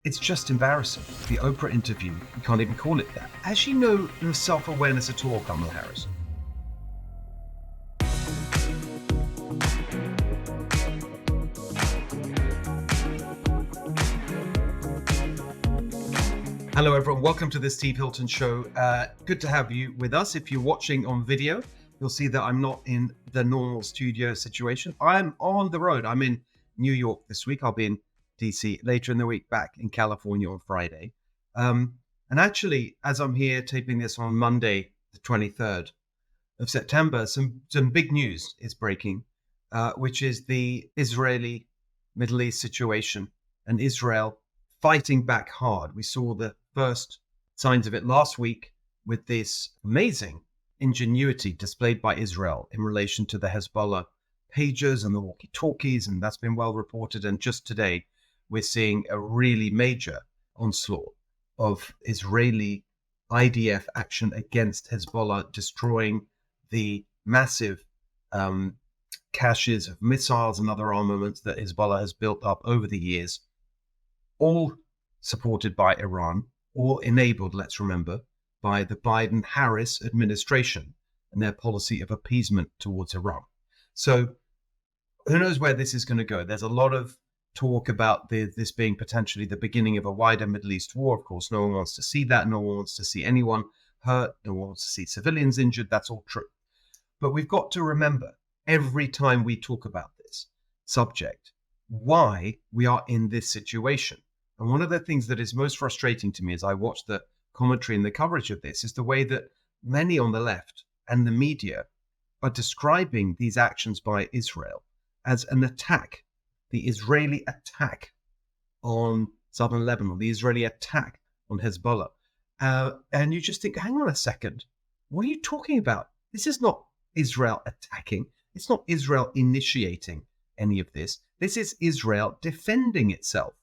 It's just embarrassing. The Oprah interview, you can't even call it that. Has she no self-awareness at all, Kamala Harris? Hello, everyone. Welcome to the Steve Hilton Show. Good to have you with us. If you're watching on video, you'll see that I'm not in the normal studio situation. I'm on the road. I'm in New York this week. I'll be in DC later in the week, back in California on Friday. And actually, as I'm here taping this on Monday, the 23rd of September, some big news is breaking, which is the Israeli Middle East situation and Israel fighting back hard. We saw the first signs of it last week with this amazing ingenuity displayed by Israel in relation to the Hezbollah pagers and the walkie-talkies, and that's been well reported. And just today, we're seeing a really major onslaught of Israeli IDF action against Hezbollah, destroying the massive caches of missiles and other armaments that Hezbollah has built up over the years, all supported by Iran, all enabled, let's remember, by the Biden-Harris administration and their policy of appeasement towards Iran. So who knows where this is going to go? There's a lot of talk about this being potentially the beginning of a wider Middle East war. Of course, no one wants to see that. No one wants to see anyone hurt. No one wants to see civilians injured. That's all true. But we've got to remember every time we talk about this subject, why we are in this situation. And one of the things that is most frustrating to me as I watch the commentary and the coverage of this is the way that many on the left and the media are describing these actions by Israel as an attack, the Israeli attack on southern Lebanon, the Israeli attack on Hezbollah. And you just think, hang on a second, what are you talking about? This is not Israel attacking. It's not Israel initiating any of this. This is Israel defending itself.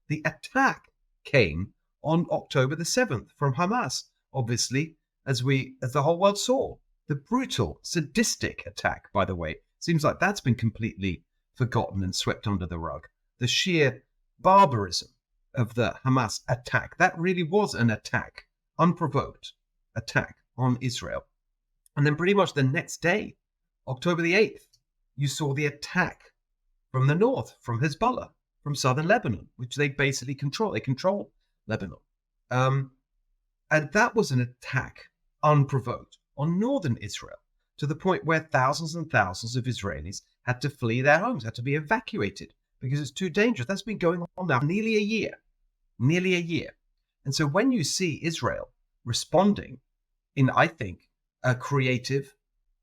The attack came on October the 7th from Hamas, obviously, as the whole world saw. The brutal, sadistic attack, by the way, seems like that's been completely forgotten and swept under the rug. The sheer barbarism of the Hamas attack, that really was an attack, unprovoked attack on Israel. And then pretty much the next day, October the 8th, you saw the attack from the north, from Hezbollah, from southern Lebanon, which they basically control. They control Lebanon. And that was an attack, unprovoked, on northern Israel, to the point where thousands and thousands of Israelis had to flee their homes, had to be evacuated because it's too dangerous. That's been going on now nearly a year. And so when you see Israel responding in, I think, a creative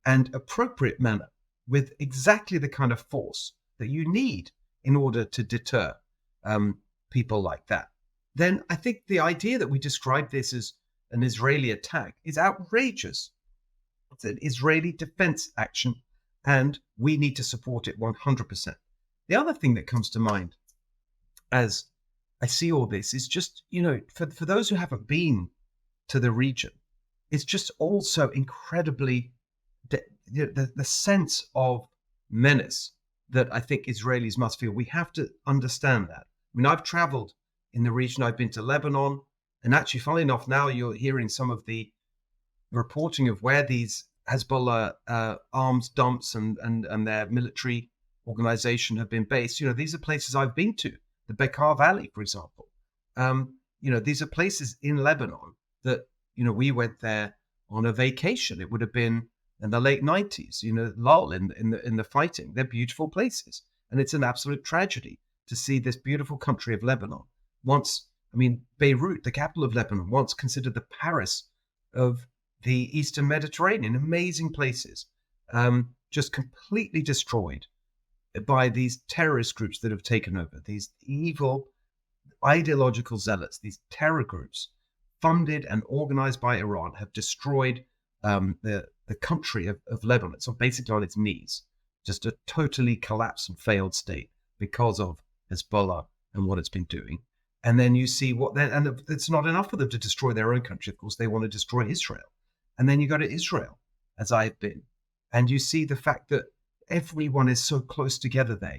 and appropriate manner with exactly the kind of force that you need in order to deter people like that, then I think the idea that we describe this as an Israeli attack is outrageous. It's an Israeli defense action, and we need to support it 100%. The other thing that comes to mind as I see all this is just, for those who haven't been to the region, it's just also incredibly, the sense of menace that I think Israelis must feel. We have to understand that. I mean, I've traveled in the region. I've been to Lebanon. And actually, funnily enough, now you're hearing some of the reporting of where these Hezbollah arms dumps and their military organization have been based. These are places I've been to, the Bekaa Valley, for example. These are places in Lebanon that, we went there on a vacation. It would have been in the late 90s, lull in the fighting. They're beautiful places. And it's an absolute tragedy to see this beautiful country of Lebanon. Beirut, the capital of Lebanon, once considered the Paris of the Eastern Mediterranean. Amazing places, just completely destroyed by these terrorist groups that have taken over. These evil ideological zealots, these terror groups, funded and organized by Iran, have destroyed the country of Lebanon. So basically on its knees, just a totally collapsed and failed state because of Hezbollah and what it's been doing. And then you see and it's not enough for them to destroy their own country. Of course, they want to destroy Israel. And then you go to Israel, as I've been, and you see the fact that everyone is so close together there.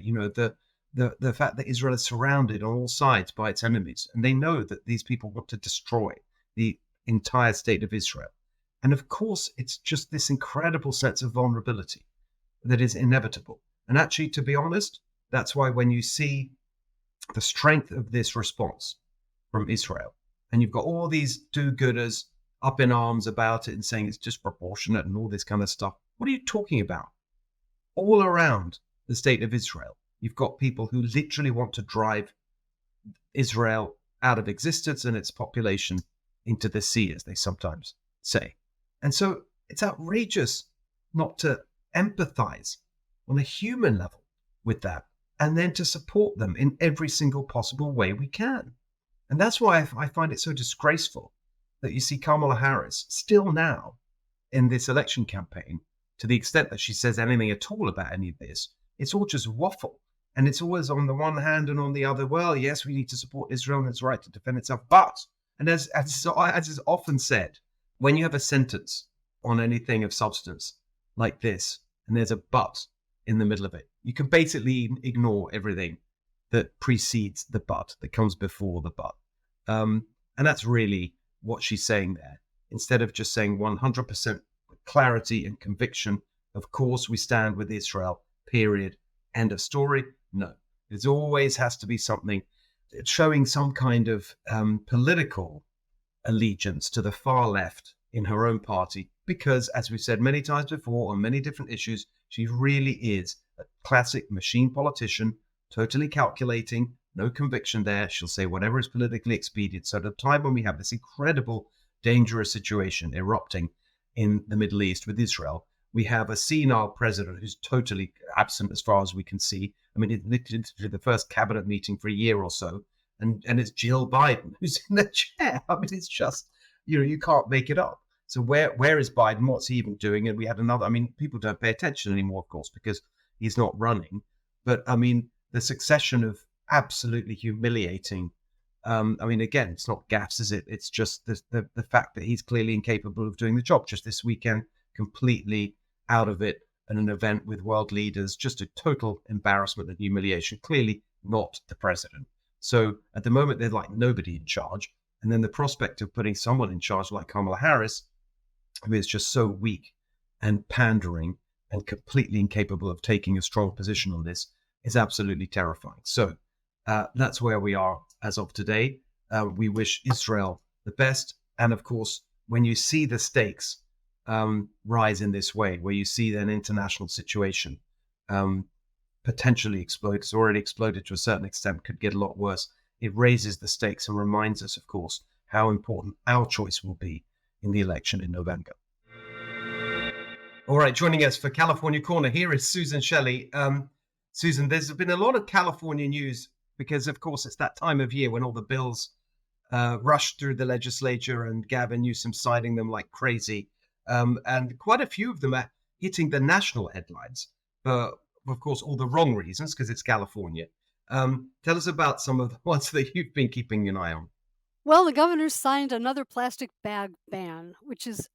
the fact that Israel is surrounded on all sides by its enemies, and they know that these people want to destroy the entire state of Israel. And of course, it's just this incredible sense of vulnerability that is inevitable. And actually, to be honest, that's why when you see the strength of this response from Israel, and you've got all these do-gooders up in arms about it and saying it's disproportionate and all this kind of stuff. What are you talking about? All around the state of Israel, you've got people who literally want to drive Israel out of existence and its population into the sea, as they sometimes say. And so it's outrageous not to empathize on a human level with that, and then to support them in every single possible way we can. And that's why I find it so disgraceful that you see Kamala Harris still now in this election campaign, to the extent that she says anything at all about any of this. It's all just waffle. And it's always on the one hand and on the other, well, yes, we need to support Israel and its right to defend itself. But, and as is often said, when you have a sentence on anything of substance like this, and there's a but in the middle of it, you can basically ignore everything that precedes the but, that comes before the but. And that's really what she's saying there. Instead of just saying 100% clarity and conviction, of course we stand with Israel, period, end of story. No, it always has to be something showing some kind of political allegiance to the far left in her own party, because as we've said many times before on many different issues, she really is a classic machine politician, totally calculating, no conviction there. She'll say whatever is politically expedient. So at a time when we have this incredible, dangerous situation erupting in the Middle East with Israel, we have a senile president who's totally absent as far as we can see. I mean, it's literally the first cabinet meeting for a year or so, and it's Jill Biden who's in the chair. I mean, it's just, you can't make it up. So where is Biden? What's he even doing? And we had another, I mean, people don't pay attention anymore, of course, because he's not running. But I mean, the succession of absolutely humiliating, I mean, again, it's not gaffes, is it? It's just the fact that he's clearly incapable of doing the job. Just this weekend, completely out of it at an event with world leaders, just a total embarrassment and humiliation, clearly not the president. So at the moment, there's like nobody in charge. And then the prospect of putting someone in charge like Kamala Harris, who is just so weak and pandering and completely incapable of taking a strong position on this, is absolutely terrifying. So that's where we are as of today. We wish Israel the best. And of course, when you see the stakes rise in this way, where you see an international situation potentially explode, it's already exploded to a certain extent, could get a lot worse. It raises the stakes and reminds us, of course, how important our choice will be in the election in November. All right, joining us for California Corner here is Susan Shelley. Susan, there's been a lot of California news because, of course, it's that time of year when all the bills rush through the legislature and Gavin Newsom citing them like crazy. And quite a few of them are hitting the national headlines for, of course, all the wrong reasons, because it's California. Tell us about some of the ones that you've been keeping an eye on. Well, the governor signed another plastic bag ban, which is,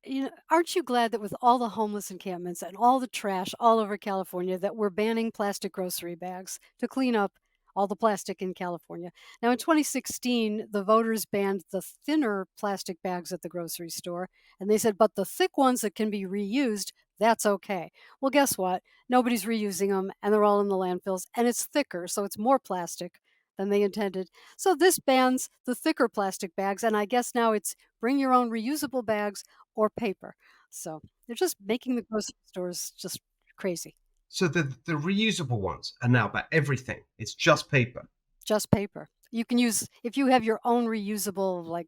aren't you glad that with all the homeless encampments and all the trash all over California that we're banning plastic grocery bags to clean up all the plastic in California? Now, in 2016, the voters banned the thinner plastic bags at the grocery store, and they said, but the thick ones that can be reused, that's okay. Well, guess what? Nobody's reusing them, and they're all in the landfills, and it's thicker, so it's more plastic than they intended. So this bans the thicker plastic bags, and I guess now it's bring your own reusable bags or paper. So they're just making the grocery stores just crazy. So the reusable ones are now about everything. It's just paper. Just paper. You can use, if you have your own reusable, like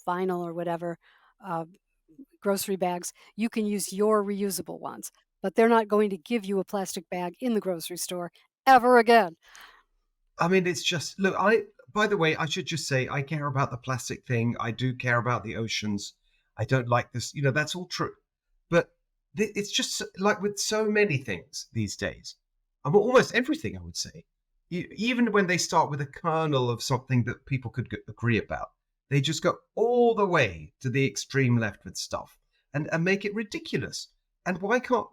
vinyl or whatever, grocery bags, you can use your reusable ones. But they're not going to give you a plastic bag in the grocery store ever again. I mean, it's just, look, by the way, I should just say, I care about the plastic thing. I do care about the oceans. I don't like this, that's all true. But it's just like with so many things these days, almost everything, I would say, even when they start with a kernel of something that people could agree about, they just go all the way to the extreme left with stuff and make it ridiculous. And why can't,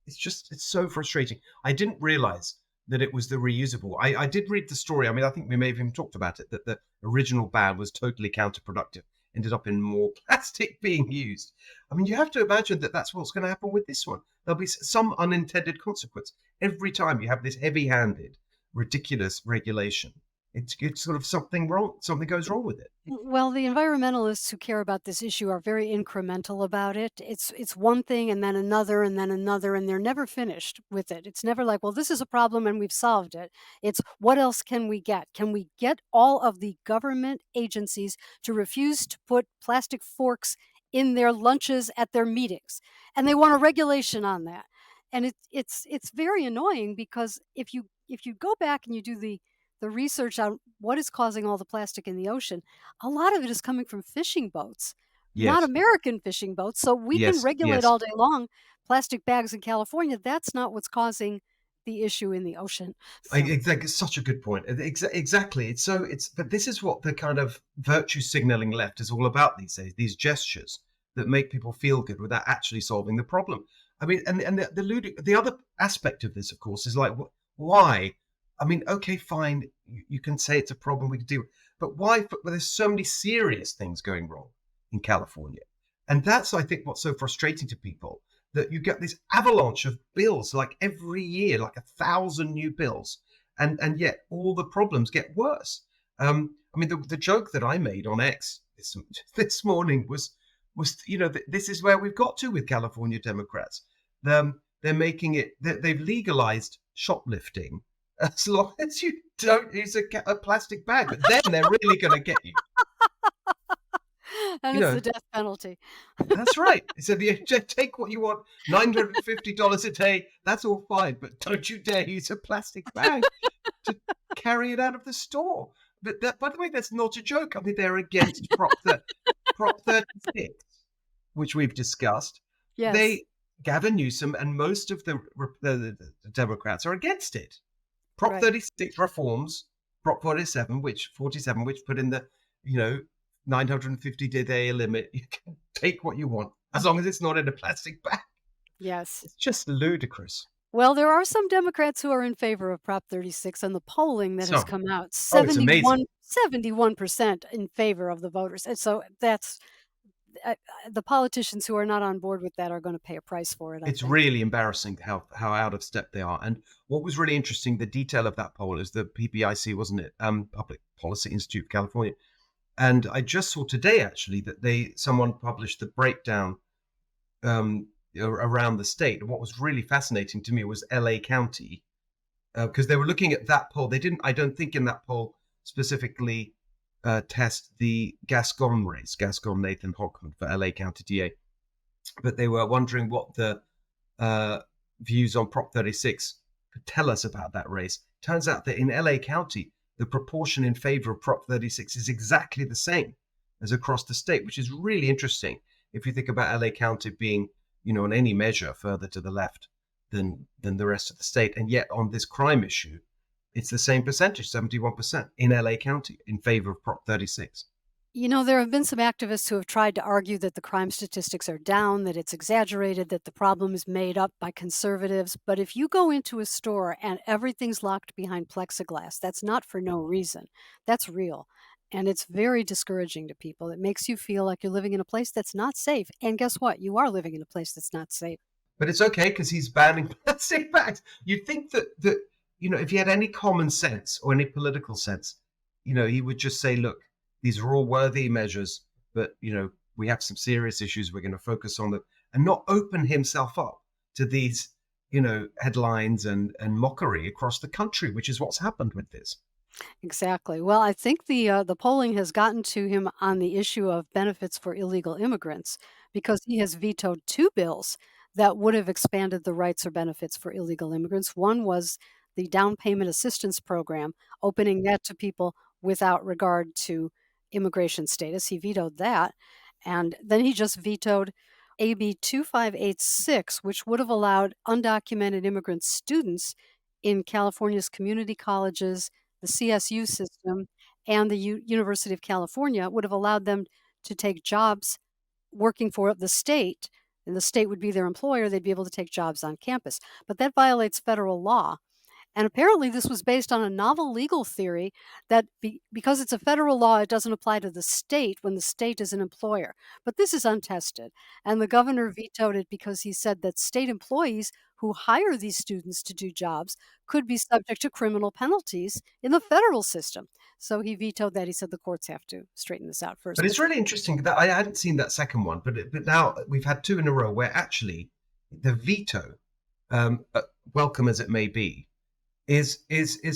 it's so frustrating. I didn't realize that it was the reusable. I did read the story. I mean, I think we may have even talked about it, that the original ban was totally counterproductive, ended up in more plastic being used. I mean, you have to imagine that that's what's going to happen with this one. There'll be some unintended consequence. Every time you have this heavy handed, ridiculous regulation, it's sort of something wrong, something goes wrong with it. Well, the environmentalists who care about this issue are very incremental about it. It's one thing and then another and then another, and they're never finished with it. It's never like, well, this is a problem and we've solved it. It's what else can we get? Can we get all of the government agencies to refuse to put plastic forks in their lunches at their meetings? And they want a regulation on that. And it's very annoying because if you go back and you do the research on what is causing all the plastic in the ocean, a lot of it is coming from fishing boats, not Yes, American fishing boats. So we can yes, regulate yes. all day long plastic bags in California. That's not what's causing the issue in the ocean. So, Exactly, it's such a good point. Exactly. But this is what the kind of virtue signaling left is all about these days. These gestures that make people feel good without actually solving the problem. I mean, and the other aspect of this, of course, is like, why? I mean, okay, fine, you can say it's a problem we can deal with, but why? Well, there's so many serious things going wrong in California, and that's, I think, what's so frustrating to people, that you get this avalanche of bills like every year, like 1,000 new bills, and yet all the problems get worse. I mean, the joke that I made on X this morning was this is where we've got to with California Democrats. They're making it, they've legalized shoplifting as long as you don't use a plastic bag, but then they're really going to get you. and You it's know, the death penalty. that's right. So take what you want, $950 a day. That's all fine, but don't you dare use a plastic bag to carry it out of the store. But by the way, that's not a joke. I mean, they're against Prop 36, which we've discussed. Yes, They Gavin Newsom and most of the Democrats are against it. Prop right. 36 reforms Prop 47, which put in the, you know, 950-day limit. You can take what you want as long as it's not in a plastic bag. Yes. It's just ludicrous. Well, there are some Democrats who are in favor of Prop 36, and the polling that has So, come out, oh, it's amazing. 71% in favor of the voters. And so that's uh, the politicians who are not on board with that are going to pay a price for it, I It's think. really embarrassing how out of step they are. And what was really interesting, the detail of that poll is the PPIC, wasn't it? Public Policy Institute of California. And I just saw today actually that someone published the breakdown around the state. And what was really fascinating to me was LA County, because they were looking at that poll. They didn't, I don't think, in that poll specifically test the Gascon race, Gascon Nathan Hochman for LA County DA, but they were wondering what the uh, views on Prop 36 could tell us about that race. Turns out that in LA County, the proportion in favor of Prop 36 is exactly the same as across the state, which is really interesting if you think about LA County being, on any measure further to the left than the rest of the state. And yet on this crime issue, it's the same percentage, 71% in LA County in favor of Prop 36. There have been some activists who have tried to argue that the crime statistics are down, that it's exaggerated, that the problem is made up by conservatives. But if you go into a store and everything's locked behind plexiglass, that's not for no reason. That's real. And it's very discouraging to people. It makes you feel like you're living in a place that's not safe. And guess what? You are living in a place that's not safe. But it's okay because he's banning plastic bags. You'd think that if he had any common sense or any political sense, he would just say, look, these are all worthy measures, but we have some serious issues. We're going to focus on them and not open himself up to these, headlines and mockery across the country, which is what's happened with this. Exactly. Well, I think the polling has gotten to him on the issue of benefits for illegal immigrants because he has vetoed two bills that would have expanded the rights or benefits for illegal immigrants. One was the down payment assistance program, opening that to people without regard to immigration status. He vetoed that. And then he just vetoed AB 2586, which would have allowed undocumented immigrant students in California's community colleges, the CSU system, and the University of California would have allowed them to take jobs working for the state, and the state would be their employer. They'd be able to take jobs on campus. But that violates federal law. And apparently, this was based on a novel legal theory that because it's a federal law, it doesn't apply to the state when the state is an employer. But this is untested. And the governor vetoed it because he said that state employees who hire these students to do jobs could be subject to criminal penalties in the federal system. So he vetoed that. He said the courts have to straighten this out first. But it's really interesting that I hadn't seen that second one, but now we've had two in a row where actually the veto, welcome as it may be, is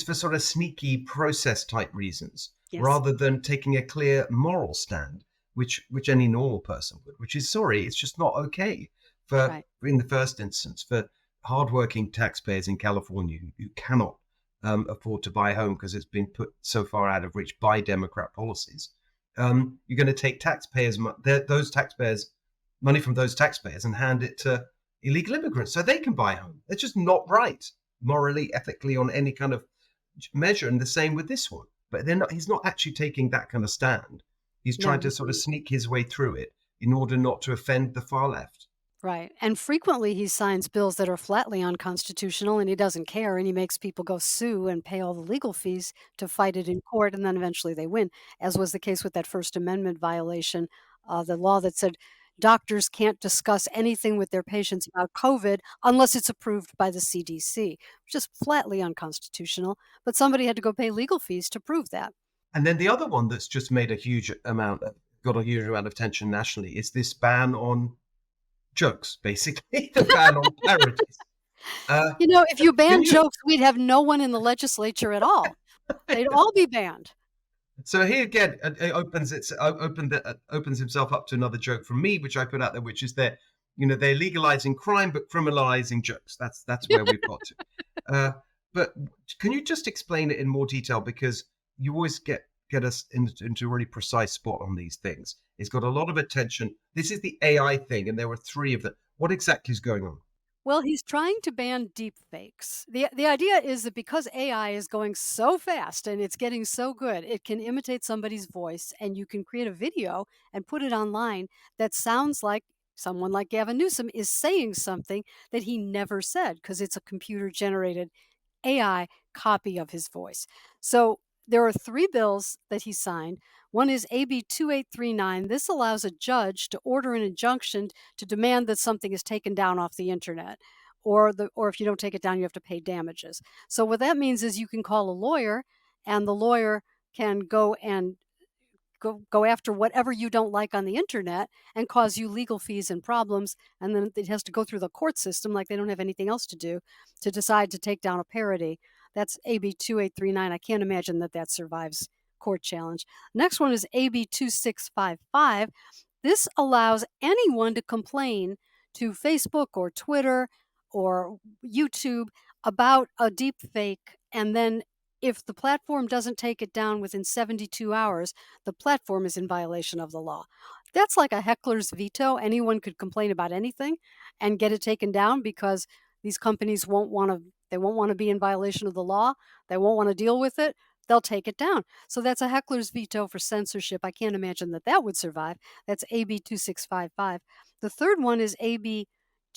for sort of sneaky process type reasons Yes. rather than taking a clear moral stand, which any normal person would. Which is sorry, it's just not okay for Right. in the first instance for hardworking taxpayers in California who cannot afford to buy a home because it's been put so far out of reach by Democrat policies. You're going to take those taxpayers money from those taxpayers and hand it to illegal immigrants so they can buy a home. It's just not right morally, ethically, on any kind of measure. And the same with this one. But he's not actually taking that kind of stand. He's No, trying to he sort of didn't. sneak his way through it in order not to offend the far left. Right. And frequently he signs bills that are flatly unconstitutional and he doesn't care and he makes people go sue and pay all the legal fees to fight it in court and then eventually they win, as was the case with that First Amendment violation, the law that said doctors can't discuss anything with their patients about COVID unless it's approved by the CDC, which is flatly unconstitutional. But somebody had to go pay legal fees to prove that. And then the other one that's just got a huge amount of attention nationally is this ban on jokes, basically, the ban on parodies. Uh, You know, if you can banned you jokes, we'd have no one in the legislature at all. They'd all be banned. So he again opens himself up to another joke from me, which I put out there, which is that they're legalizing crime but criminalizing jokes. That's where we've got to. But can you just explain it in more detail because you always get us into a really precise spot on these things. It's got a lot of attention. This is the AI thing, and there were three of them. What exactly is going on? Well, he's trying to ban deep fakes. The idea is that because AI is going so fast and it's getting so good, it can imitate somebody's voice and you can create a video and put it online that sounds like someone like Gavin Newsom is saying something that he never said because it's a computer generated AI copy of his voice. So there are three bills that he signed. One is AB 2839. This allows a judge to order an injunction to demand that something is taken down off the internet. Or if you don't take it down, you have to pay damages. So what that means is you can call a lawyer and the lawyer can go after whatever you don't like on the internet and cause you legal fees and problems, and then it has to go through the court system like they don't have anything else to do to decide to take down a parody. That's AB 2839. I can't imagine that that survives court challenge. Next one is AB 2655. This allows anyone to complain to Facebook or Twitter or YouTube about a deep fake, and then if the platform doesn't take it down within 72 hours, the platform is in violation of the law. That's like a heckler's veto. Anyone could complain about anything and get it taken down because these companies won't want to be in violation of the law. They won't want to deal with it. They'll take it down. So that's a heckler's veto for censorship. I can't imagine that that would survive. That's AB 2655. The third one is AB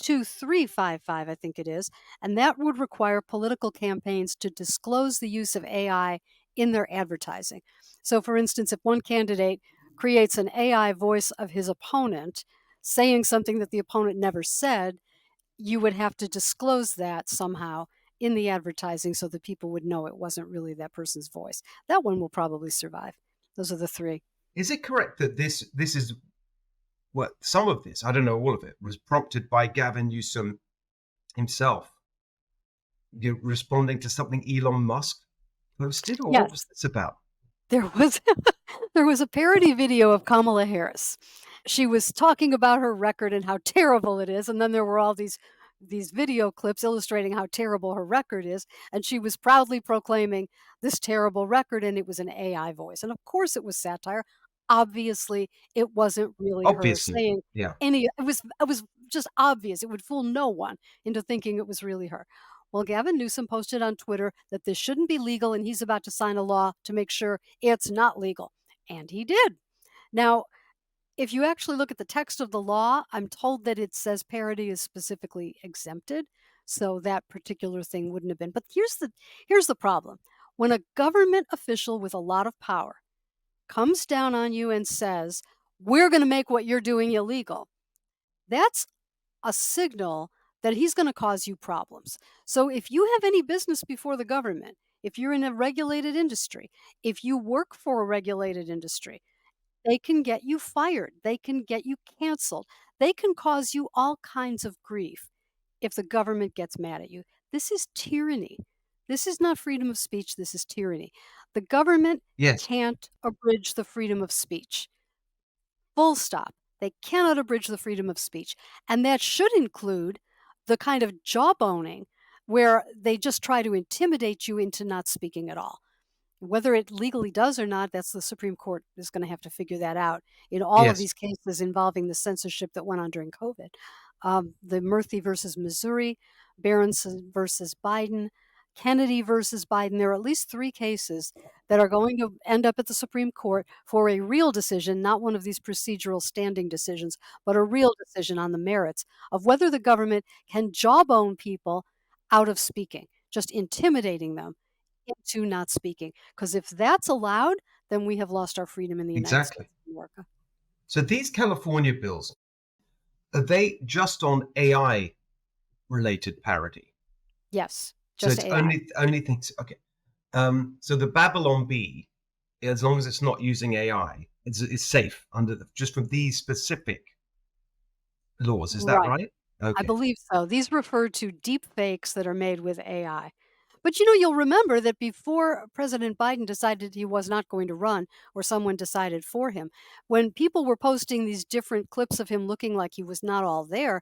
2355, I think it is, and that would require political campaigns to disclose the use of AI in their advertising. So, for instance, if one candidate creates an AI voice of his opponent saying something that the opponent never said, you would have to disclose that somehow in the advertising so that people would know it wasn't really that person's voice. That one will probably survive. Those are the three. Is it correct that this is what some of this, I don't know all of it, was prompted by Gavin Newsom himself, responding to something Elon Musk posted, or what Yes, was this about? there was there was a parody video of Kamala Harris. She was talking about her record and how terrible it is, and then there were all these video clips illustrating how terrible her record is, and she was proudly proclaiming this terrible record, and it was an AI voice. And of course it was satire. Obviously, it wasn't really her Obviously, saying yeah. any it was just obvious. It would fool no one into thinking it was really her. Well, Gavin Newsom posted on Twitter that this shouldn't be legal and he's about to sign a law to make sure it's not legal. And he did. Now, if you actually look at the text of the law, I'm told that it says parody is specifically exempted, So that particular thing wouldn't have been. But here's the problem. When a government official with a lot of power comes down on you and says, "We're going to make what you're doing illegal," that's a signal that he's going to cause you problems. So if you have any business before the government, if you're in a regulated industry, if you work for a regulated industry, they can get you fired. They can get you canceled. They can cause you all kinds of grief if the government gets mad at you. This is tyranny. This is not freedom of speech. This is tyranny. The government Yes. can't abridge the freedom of speech. Full stop. They cannot abridge the freedom of speech. And that should include the kind of jawboning where they just try to intimidate you into not speaking at all. Whether it legally does or not, that's the Supreme Court is going to have to figure that out in all of Yes. these cases involving the censorship that went on during COVID. The Murphy versus Missouri, Berenson versus Biden, Kennedy versus Biden. There are at least 3 cases that are going to end up at the Supreme Court for a real decision, not one of these procedural standing decisions, but a real decision on the merits of whether the government can jawbone people out of speaking, just intimidating them into not speaking. Because if that's allowed, then we have lost our freedom in the United Exactly. States of America. So these California bills, are they just on AI related parity? Yes, So just it's AI. only things. Okay. So the Babylon Bee, as long as it's not using AI, is safe under just from these specific laws. Is that Right. right? I Okay. believe so. These refer to deep fakes that are made with AI. But you'll remember that before President Biden decided he was not going to run, or someone decided for him, when people were posting these different clips of him looking like he was not all there,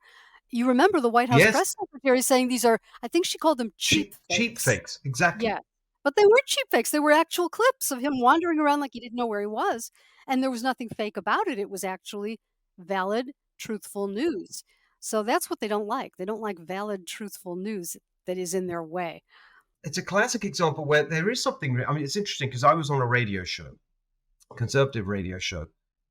you remember the White House Yes. press secretary saying these are, I think she called them cheap Cheap fakes. fakes. Exactly. Yeah, but they weren't cheap fakes, they were actual clips of him wandering around like he didn't know where he was, and there was nothing fake about it, it was actually valid, truthful news. So that's what they don't like valid, truthful news that is in their way. It's a classic example where there is something. I mean, it's interesting because I was on a radio show, a conservative radio show,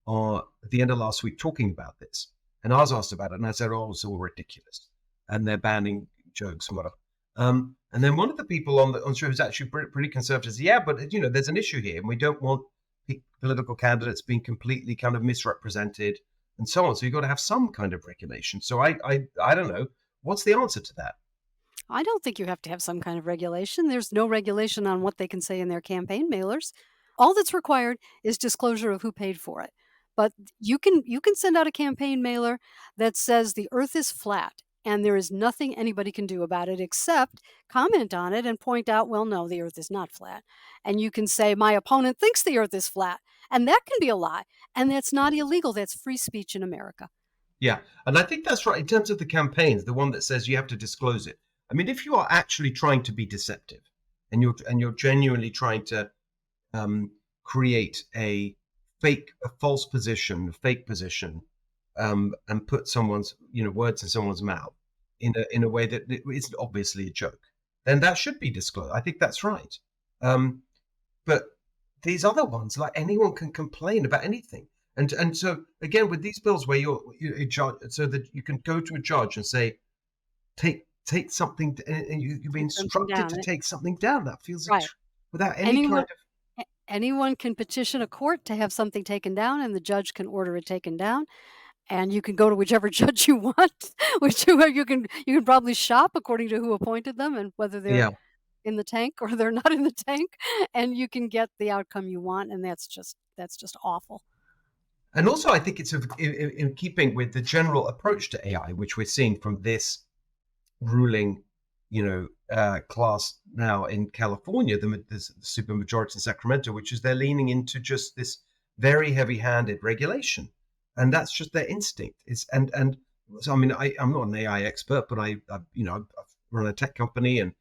at the end of last week talking about this, and I was asked about it, and I said, "Oh, it's all ridiculous," and they're banning jokes and whatever. And then one of the people on the show who's actually pretty conservative says, "Yeah, but there's an issue here, and we don't want political candidates being completely kind of misrepresented and so on. So you've got to have some kind of regulation." So I don't know what's the answer to that. I don't think you have to have some kind of regulation. There's no regulation on what they can say in their campaign mailers. All that's required is disclosure of who paid for it. But you can send out a campaign mailer that says the earth is flat and there is nothing anybody can do about it except comment on it and point out, well, no, the earth is not flat. And you can say my opponent thinks the earth is flat, and that can be a lie, and that's not illegal. That's free speech in America. Yeah, and I think that's right in terms of the campaigns, the one that says you have to disclose it. I mean, if you are actually trying to be deceptive, and you're genuinely trying to create a false position, a fake position, and put someone's words in someone's mouth in a way that isn't obviously a joke, then that should be disclosed. I think that's right. Um, but these other ones, like anyone can complain about anything. And so again, with these bills where you're a judge, so that you can go to a judge and say, take something, and you've been Take something instructed down. to take something down. That feels Right. without any kind Anyone of anyone can petition a court to have something taken down, and the judge can order it taken down, and you can go to whichever judge you want, whichever you can probably shop according to who appointed them and whether they're yeah. in the tank or they're not in the tank, and you can get the outcome you want, and that's just awful. And also, I think it's in keeping with the general approach to AI, which we're seeing from this ruling, class now in California, the supermajority in Sacramento, which is they're leaning into just this very heavy-handed regulation, and that's just their instinct. And so I mean, I'm not an AI expert, but I've run a tech company, and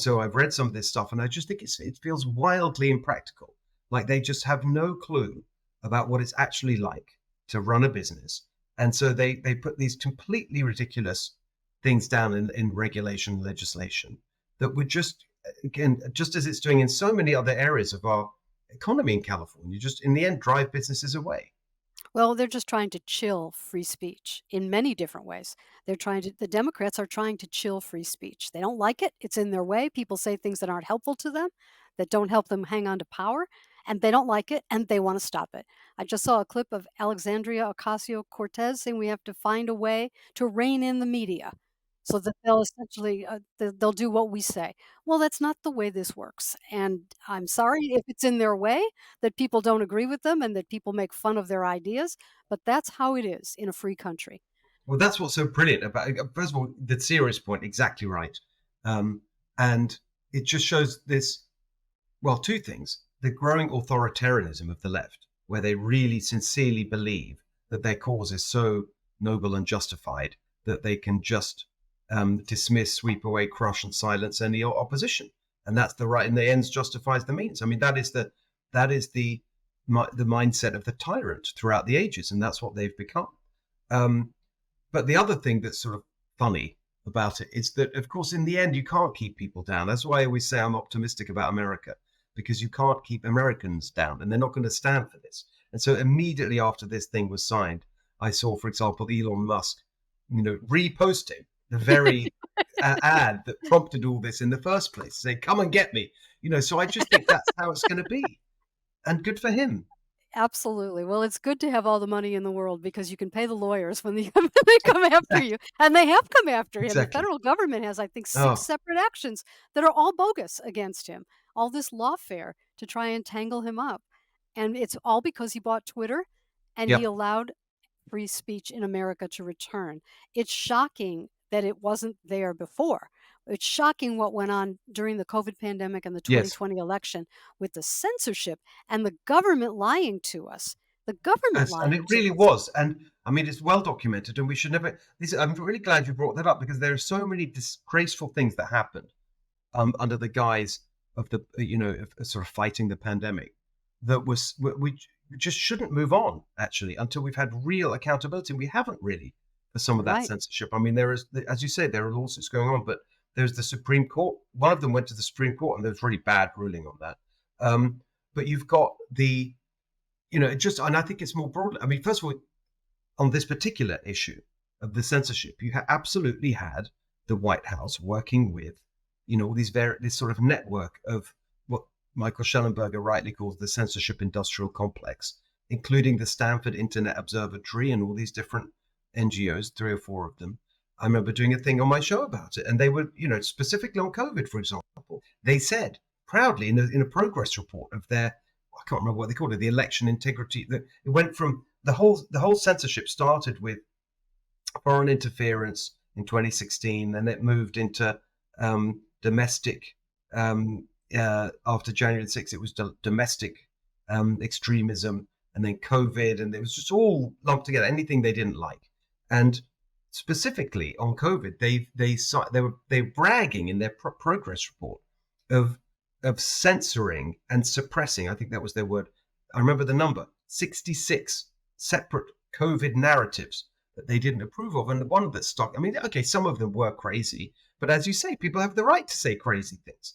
so I've read some of this stuff, and I just think it feels wildly impractical. Like they just have no clue about what it's actually like to run a business, and so they put these completely ridiculous things down in regulation legislation that would just, again, just as it's doing in so many other areas of our economy in California, just in the end drive businesses away. Well, they're just trying to chill free speech in many different ways. The Democrats are trying to chill free speech. They don't like it. It's in their way. People say things that aren't helpful to them, that don't help them hang on to power, and they don't like it and they want to stop it. I just saw a clip of Alexandria Ocasio Cortez saying we have to find a way to rein in the media so that they'll essentially they'll do what we say. Well, that's not the way this works. And I'm sorry if it's in their way that people don't agree with them and that people make fun of their ideas, but that's how it is in a free country. Well, that's what's so brilliant about. First of all, the serious point, exactly right, um, and it just shows this. Well, two things: the growing authoritarianism of the left, where they really sincerely believe that their cause is so noble and justified that they can just dismiss, sweep away, crush, and silence any opposition, and that's the right. And the ends justifies the means. I mean, that is the mindset of the tyrant throughout the ages, and that's what they've become. Um, but the other thing that's sort of funny about it is that, of course, in the end, you can't keep people down. That's why I always say I'm optimistic about America, because you can't keep Americans down, and they're not going to stand for this. And so immediately after this thing was signed, I saw, for example, Elon Musk, reposting the very ad that prompted all this in the first place, saying, "Come and get me." So I just think that's how it's going to be, and good for him. Absolutely. Well, it's good to have all the money in the world because you can pay the lawyers when they when they come after you, and they have come after him. The Exactly. federal government has, I think, 6 Oh, separate actions that are all bogus against him. All this lawfare to try and tangle him up, and it's all because he bought Twitter and he yep. allowed free speech in America to return. It's shocking that it wasn't there before. It's shocking what went on during the COVID pandemic and the Yes. 2020 election with the censorship and the government lying to us. The government And it lying to really us. was. And I mean, it's well documented, and we should never. I'm really glad you brought that up, because there are so many disgraceful things that happened under the guise of of sort of fighting the pandemic, that we just shouldn't move on, actually, until we've had real accountability. And we haven't really, for some of that Right. censorship. I mean, there is, as you say, there are lawsuits going on, but there's the Supreme Court. One of them went to the Supreme Court, and there was really bad ruling on that. But you've got it just, and I think it's more broadly. I mean, first of all, on this particular issue of the censorship, you absolutely had the White House working with, this sort of network of what Michael Schellenberger rightly calls the censorship industrial complex, including the Stanford Internet Observatory and all these different NGOs, 3 or 4 of them. I remember doing a thing on my show about it, and they were, specifically on COVID, for example, they said proudly in a progress report of their, I can't remember what they called it, the election integrity. That it went from the whole censorship started with foreign interference in 2016, and it moved into domestic. After January 6th, it was domestic extremism, and then COVID, and it was just all lumped together. Anything they didn't like, and specifically on COVID, they were bragging in their progress report of censoring and suppressing. I think that was their word. I remember the number: 66 separate COVID narratives that they didn't approve of, and the one that stuck. I mean, okay, some of them were crazy, but as you say, people have the right to say crazy things.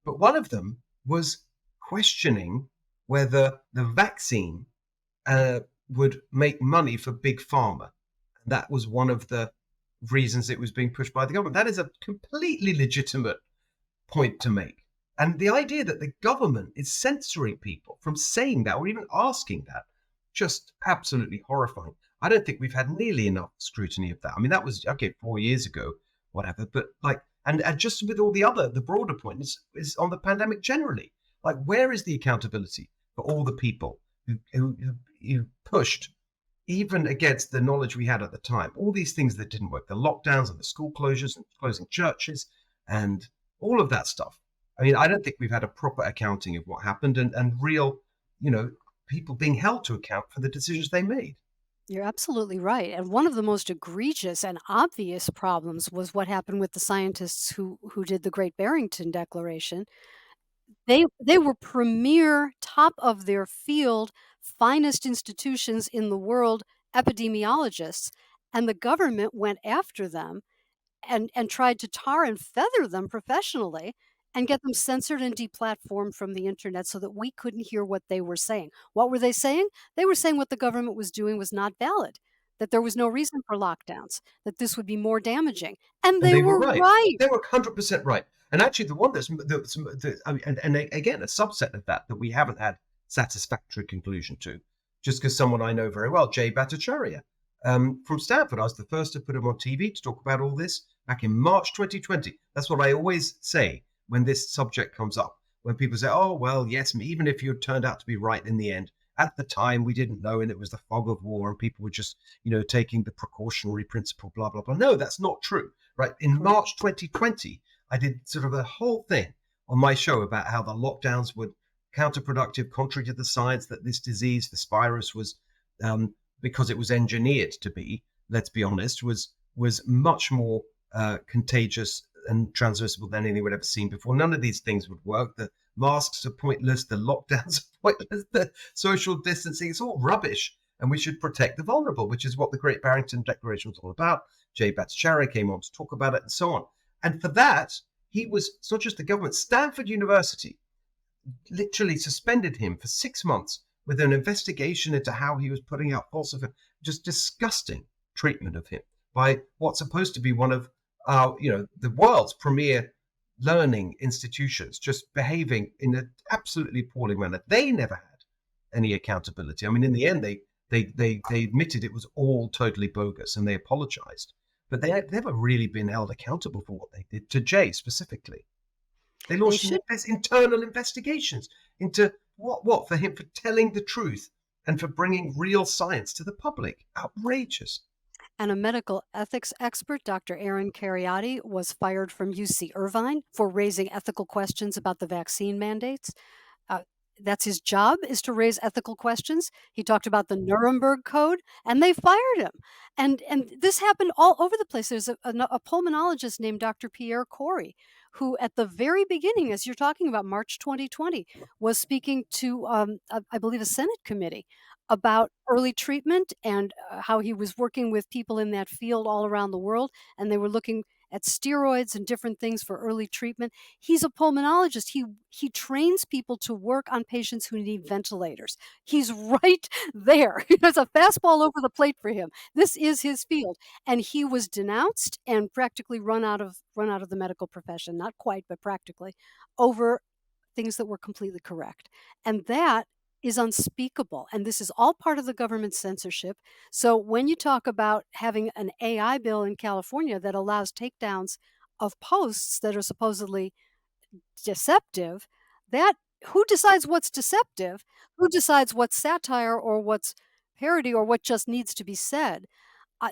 But one of them was questioning whether the vaccine would make money for big pharma. That was one of the reasons it was being pushed by the government. That is a completely legitimate point to make. And the idea that the government is censoring people from saying that or even asking that, just absolutely horrifying. I don't think we've had nearly enough scrutiny of that. I mean, that was okay 4 years ago, whatever. But like, and just with all the broader point is on the pandemic generally. Like, where is the accountability for all the people who pushed, even against the knowledge we had at the time, all these things that didn't work, the lockdowns and the school closures and closing churches and all of that stuff. I mean, I don't think we've had a proper accounting of what happened, and real, people being held to account for the decisions they made. You're absolutely right. And one of the most egregious and obvious problems was what happened with the scientists who did the Great Barrington Declaration. They were premier, top of their field, finest institutions in the world, epidemiologists, and the government went after them and tried to tar and feather them professionally, and get them censored and deplatformed from the internet so that we couldn't hear what they were saying. What were they saying? They were saying what the government was doing was not valid, that there was no reason for lockdowns, that this would be more damaging. And And they they were were right. right. They were 100% right. And actually, the one I mean, again, a subset of that we haven't had satisfactory conclusion to, just because someone I know very well, Jay Bhattacharya, from Stanford, I was the first to put him on TV to talk about all this back in March 2020. That's what I always say when this subject comes up. When people say, "Oh, well, yes, even if you turned out to be right in the end, at the time we didn't know, and it was the fog of war, and people were just, taking the precautionary principle, blah blah blah." No, that's not true. Right. In Correct. March 2020, I did sort of a whole thing on my show about how the lockdowns were counterproductive, contrary to the science, that this disease, this virus, was because it was engineered to be, let's be honest, was much more contagious and transmissible than anything we'd ever seen before. None of these things would work. The masks are pointless. The lockdowns are pointless. The social distancing, it's all rubbish. And we should protect the vulnerable, which is what the Great Barrington Declaration was all about. Jay Bhattacharya came on to talk about it and so on. And for that, it's not just the government, Stanford University literally suspended him for 6 months with an investigation into how he was putting out falsified, just disgusting treatment of him by what's supposed to be one of the world's premier learning institutions, just behaving in an absolutely appalling manner. They never had any accountability. I mean, in the end, they admitted it was all totally bogus and they apologized, but they had never really been held accountable for what they did to Jay specifically. They They launched should. internal investigations into what for him for telling the truth and for bringing real science to the public. Outrageous. And a medical ethics expert, Dr. Aaron Kheriaty, was fired from UC Irvine for raising ethical questions about the vaccine mandates. Uh, that's his job, is to raise ethical questions. He talked about the Nuremberg Code, and they fired him. And this happened all over the place. There's a pulmonologist named Dr. Pierre Corey, who at the very beginning, as you're talking about March 2020, was speaking to, I believe, a Senate committee about early treatment and how he was working with people in that field all around the world, and they were looking at steroids and different things for early treatment. He's a pulmonologist. He trains people to work on patients who need ventilators. He's right there. There's a fastball over the plate for him. This is his field, and he was denounced and practically run out of the medical profession. Not quite, but practically, over things that were completely correct. And that is unspeakable. And this is all part of the government censorship. So when you talk about having an AI bill in California that allows takedowns of posts that are supposedly deceptive, that who decides what's deceptive? Who decides what's satire or what's parody or what just needs to be said?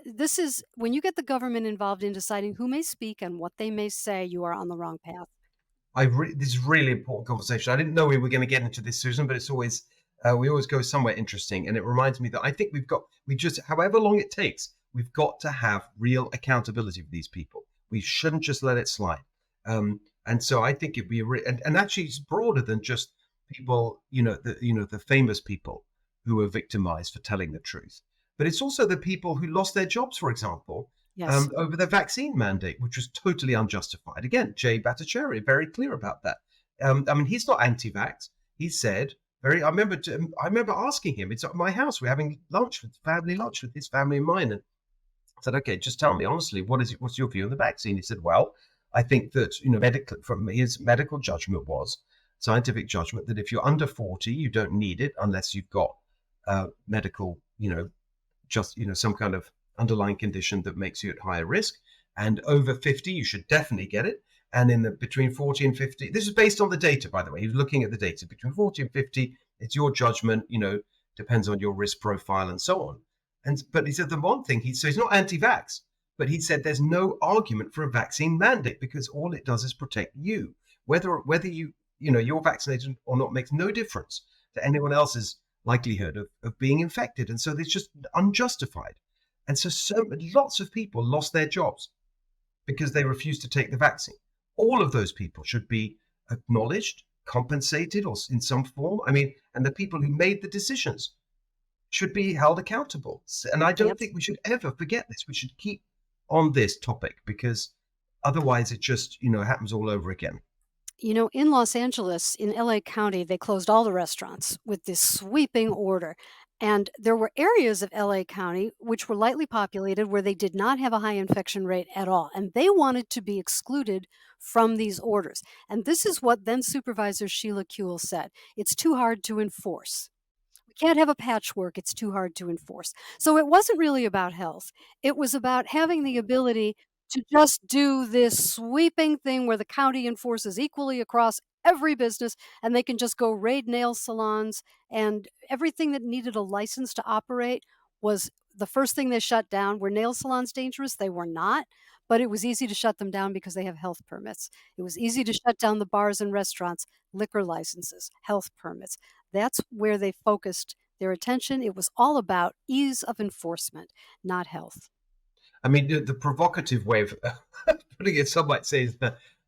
This is when you get the government involved in deciding who may speak and what they may say, you are on the wrong path. This is really important conversation. I didn't know we were going to get into this, Susan, but it's always we always go somewhere interesting, and it reminds me that I think we just, however long it takes, we've got to have real accountability for these people. We shouldn't just let it slide. And so I think it'd be and actually it's broader than just people, the famous people who are victimized for telling the truth, but it's also the people who lost their jobs, for example, Yes. over the vaccine mandate, which was totally unjustified. Again, Jay Bhattacharya, very clear about that. I mean, he's not anti-vax. He said I remember asking him. It's at my house. We're having lunch with his family and mine, and I said, "Okay, just tell me honestly, what's your view on the vaccine?" He said, "Well, I think that from his medical judgment was scientific judgment that if you're under 40, you don't need it unless you've got medical, some kind of underlying condition that makes you at higher risk. And over 50, you should definitely get it. And in the between 40 and 50, this is based on the data, by the way. He was looking at the data between 40 and 50. It's your judgment, depends on your risk profile and so on. But he said the one thing so he's not anti-vax, but he said there's no argument for a vaccine mandate because all it does is protect you. Whether you're vaccinated or not makes no difference to anyone else's likelihood of being infected. And so it's just unjustified. And so lots of people lost their jobs because they refused to take the vaccine. All of those people should be acknowledged, compensated, or in some form. I mean, and the people who made the decisions should be held accountable. And I don't think we should ever forget this. We should keep on this topic because otherwise it just, happens all over again. In Los Angeles, in LA County, they closed all the restaurants with this sweeping order. And there were areas of LA County which were lightly populated where they did not have a high infection rate at all. And they wanted to be excluded from these orders. And this is what then Supervisor Sheila Kuehl said: it's too hard to enforce. We can't have a patchwork, it's too hard to enforce. So it wasn't really about health. It was about having the ability to just do this sweeping thing where the county enforces equally across every business, and they can just go raid nail salons, and everything that needed a license to operate was the first thing they shut down. Were nail salons dangerous? They were not, but it was easy to shut them down because they have health permits. It was easy to shut down the bars and restaurants, liquor licenses, health permits. That's where they focused their attention. It was all about ease of enforcement, not health. I mean, the provocative way of putting it, some might say, is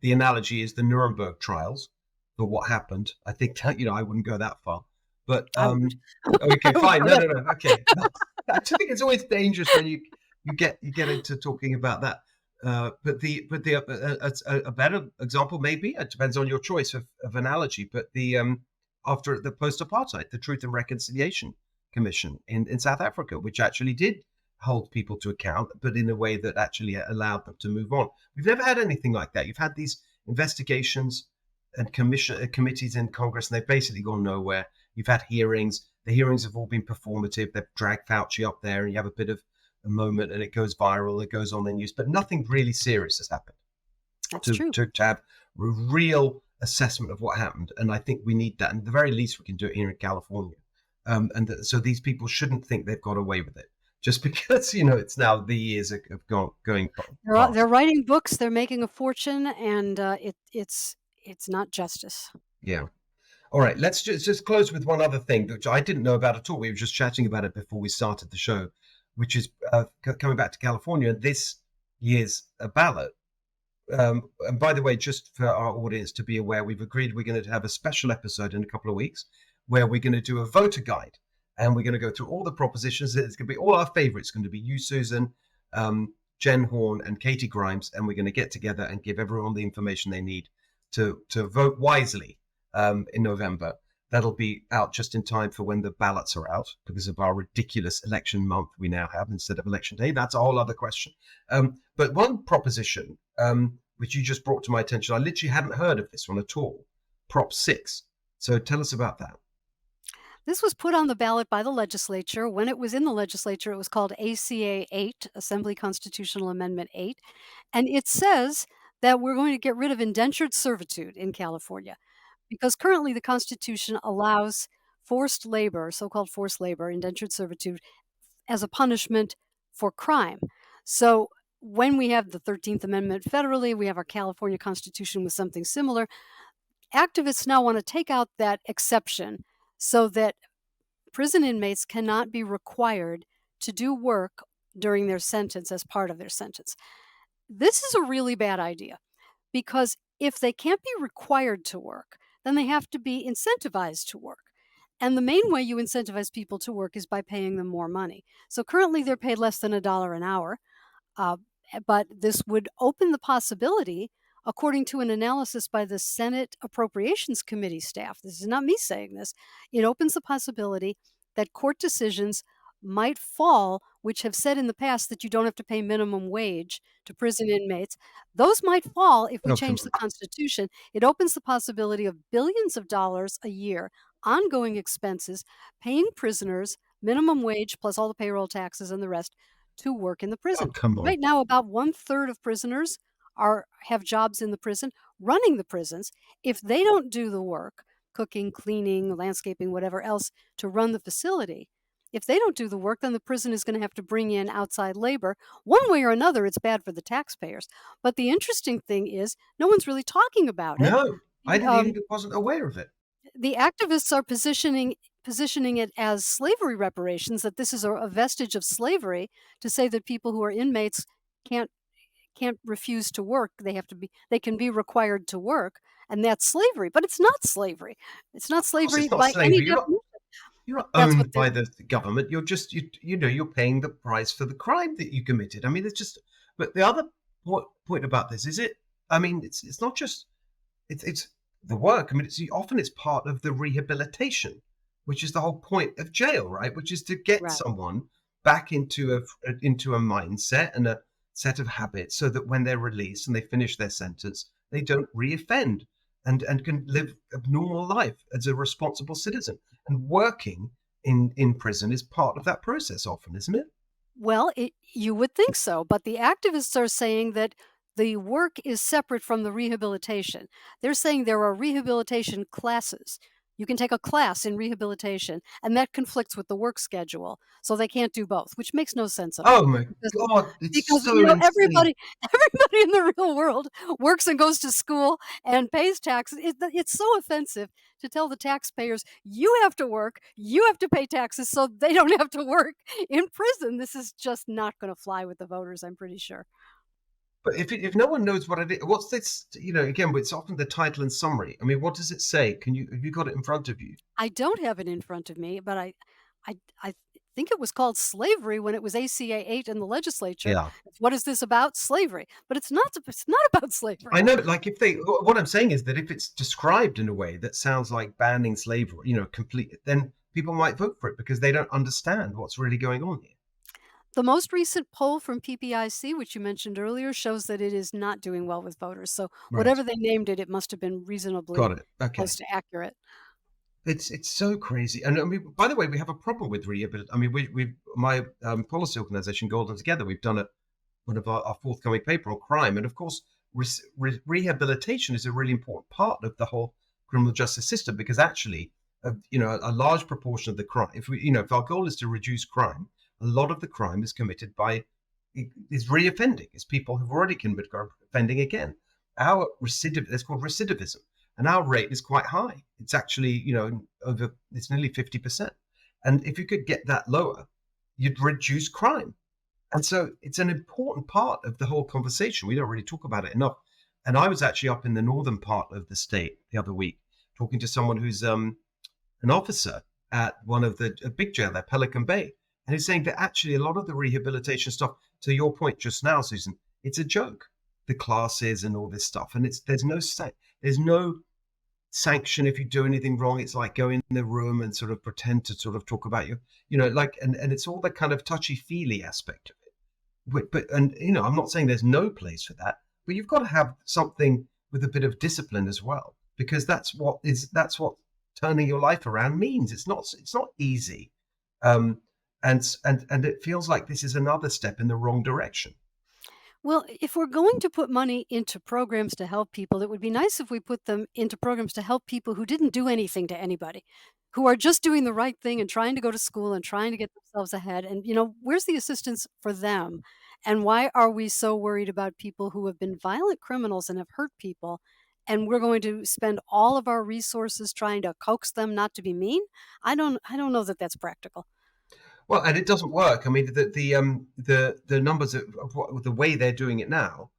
the analogy is the Nuremberg trials for what happened. I think that, I wouldn't go that far, but I would. okay, I would fine. go No, that no, no. Okay, I just think it's always dangerous when you get into talking about that. But a better example, maybe it depends on your choice of analogy. But the after the post apartheid, the Truth and Reconciliation Commission in South Africa, which actually did hold people to account, but in a way that actually allowed them to move on. We've never had anything like that. You've had these investigations and committees in Congress, and they've basically gone nowhere. You've had hearings. The hearings have all been performative. They've dragged Fauci up there, and you have a bit of a moment, and it goes viral. It goes on the news, but nothing really serious has happened That's to true. have a real assessment of what happened. And I think we need that. And at the very least, we can do it here in California. So these people shouldn't think they've got away with it just because it's now the years of going past. They're writing books, they're making a fortune, and it's not justice. Yeah. All right. Let's just close with one other thing, which I didn't know about at all. We were just chatting about it before we started the show, which is coming back to California. This year's ballot. And by the way, just for our audience to be aware, we've agreed we're going to have a special episode in a couple of weeks where we're going to do a voter guide. And we're going to go through all the propositions. It's going to be all our favorites. It's going to be you, Susan, Jen Horn, and Katie Grimes. And we're going to get together and give everyone the information they need to vote wisely in November. That'll be out just in time for when the ballots are out because of our ridiculous election month we now have instead of election day. That's a whole other question. But one proposition, which you just brought to my attention, I literally hadn't heard of this one at all. Prop 6. So tell us about that. This was put on the ballot by the legislature. When it was in the legislature, it was called ACA 8, Assembly Constitutional Amendment 8. And it says that we're going to get rid of indentured servitude in California because currently the Constitution allows forced labor, so-called forced labor, indentured servitude, as a punishment for crime. So when we have the 13th Amendment federally, we have our California Constitution with something similar. Activists now want to take out that exception so that prison inmates cannot be required to do work during their sentence as part of their sentence. This is a really bad idea because if they can't be required to work, then they have to be incentivized to work. And the main way you incentivize people to work is by paying them more money. So currently they're paid less than $1 an hour, but this would open the possibility, according to an analysis by the Senate Appropriations Committee staff, this is not me saying this, it opens the possibility that court decisions might fall, which have said in the past that you don't have to pay minimum wage to prison inmates. Those might fall if we Oh, come change the Constitution. It opens the possibility of billions of dollars a year, ongoing expenses, paying prisoners minimum wage plus all the payroll taxes and the rest to work in the Oh, prison. come on. Right now, about 1/3 of prisoners have jobs in the prison, running the prisons. If they don't do the work, cooking, cleaning, landscaping, whatever else, to run the facility, if they don't do the work, then the prison is going to have to bring in outside labor. One way or another, it's bad for the taxpayers. But the interesting thing is, no one's really talking about it. No, I didn't Um, even wasn't aware of it. the activists are positioning it as slavery reparations, that this is a vestige of slavery, to say that people who are inmates can't refuse to work. They can be required to work, and that's slavery. But it's not slavery. It's not Of course, slavery it's not by any slavery. definition. You're not That's what owned they're by the government. You're just you're paying the price for the crime that you committed. I mean, it's just. But the other point about this is it. I mean, it's not just. It's the work. I mean, often it's part of the rehabilitation, which is the whole point of jail, right? Which is to get Right. someone back into a mindset and a set of habits, so that when they're released and they finish their sentence, they don't reoffend and can live a normal life as a responsible citizen. And working in prison is part of that process, often, isn't it? Well, you would think so, but the activists are saying that the work is separate from the rehabilitation. They're saying there are rehabilitation classes. You can take a class in rehabilitation, and that conflicts with the work schedule. So they can't do both, which makes no sense at all. Oh my Because, God, it's because so insane. everybody in the real world works and goes to school and pays taxes. It's so offensive to tell the taxpayers, you have to work, you have to pay taxes so they don't have to work in prison. This is just not going to fly with the voters, I'm pretty sure. But if no one knows what it is, what's this? Again, it's often the title and summary. I mean, what does it say? Have you got it in front of you? I don't have it in front of me, but I think it was called slavery when it was ACA 8 in the legislature. Yeah. What is this about? Slavery. But it's not about slavery. I know, like if they, what I'm saying is that if it's described in a way that sounds like banning slavery, complete, then people might vote for it because they don't understand what's really going on here. The most recent poll from PPIC, which you mentioned earlier, shows that it is not doing well with voters. So Right. whatever they named it, it must have been reasonably Got it. Okay. close to accurate. It's so crazy. And I mean, by the way, we have a problem with rehabilitation. I mean, we my policy organization, Golden Together, we've done one of our forthcoming paper on crime. And of course, rehabilitation is a really important part of the whole criminal justice system, because actually, a large proportion of the crime, if our goal is to reduce crime, a lot of the crime is committed by is reoffending. It's people who've already committed crime offending again. It's called recidivism, and our rate is quite high. It's actually, it's nearly 50%. And if you could get that lower, you'd reduce crime. And so it's an important part of the whole conversation. We don't really talk about it enough. And I was actually up in the northern part of the state the other week talking to someone who's an officer at one of a big jail there, Pelican Bay. And he's saying that actually a lot of the rehabilitation stuff, to your point just now, Susan, it's a joke. The classes and all this stuff. And there's no sanction if you do anything wrong. It's like go in the room and sort of pretend to sort of talk about and it's all the kind of touchy-feely aspect of it. But I'm not saying there's no place for that, but you've got to have something with a bit of discipline as well, because that's what turning your life around means. It's not easy. And it feels like this is another step in the wrong direction. Well, if we're going to put money into programs to help people, it would be nice if we put them into programs to help people who didn't do anything to anybody, who are just doing the right thing and trying to go to school and trying to get themselves ahead. And, where's the assistance for them? And why are we so worried about people who have been violent criminals and have hurt people? And we're going to spend all of our resources trying to coax them not to be mean? I don't know that that's practical. Well, and it doesn't work. I mean, the numbers the way they're doing it now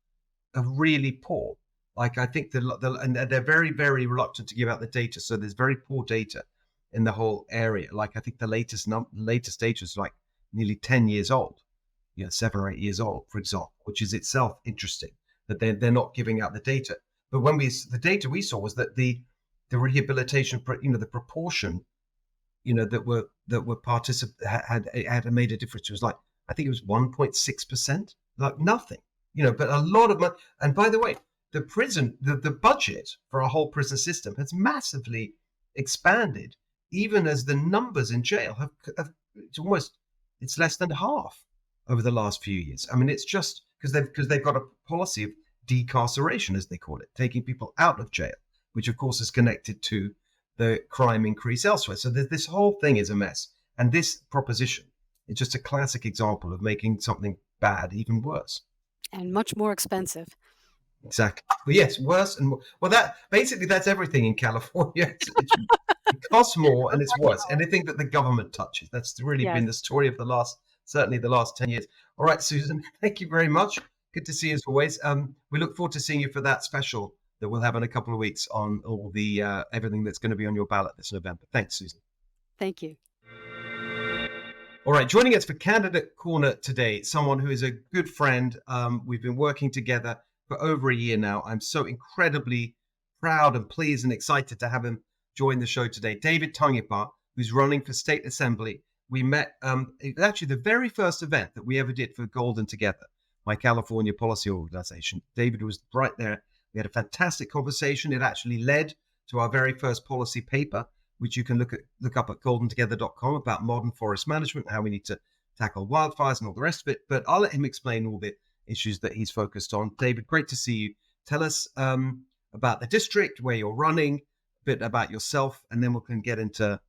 are really poor. Like I think and they're very, very reluctant to give out the data. So there's very poor data in the whole area. Like I think the latest data is like nearly 10 years old, 7 or 8 years old, for example, which is itself interesting that they're not giving out the data. But the data we saw was that the rehabilitation, the proportion, that were had made a difference. It was like, I think it was 1.6%, like nothing, but a lot of money. And by the way, the budget for our whole prison system has massively expanded, even as the numbers in jail have it's less than half over the last few years. I mean, it's just because they've got a policy of decarceration, as they call it, taking people out of jail, which of course is connected to the crime increase elsewhere. So this whole thing is a mess. And this proposition is just a classic example of making something bad even worse. And much more expensive. Exactly. Well, yes, worse and more. Well, that's everything in California. It costs more and it's worse. Anything that the government touches. That's really Yes. been the story of certainly the last 10 years. All right, Susan, thank you very much. Good to see you as always. We look forward to seeing you for that special that we'll have in a couple of weeks on all the everything that's going to be on your ballot this November. Thanks, Susan. Thank you. All right, joining us for Candidate Corner today, someone who is a good friend. We've been working together for over a year now. I'm so incredibly proud and pleased and excited to have him join the show today. David Tangipa, who's running for state assembly. We met actually the very first event that we ever did for Golden Together, my California policy organization. David was right there. We had a fantastic conversation. It actually led to our very first policy paper, which you can look up at goldentogether.com, about modern forest management, how we need to tackle wildfires and all the rest of it. But I'll let him explain all the issues that he's focused on. David, great to see you. Tell us about the district, where you're running, a bit about yourself, and then we can get into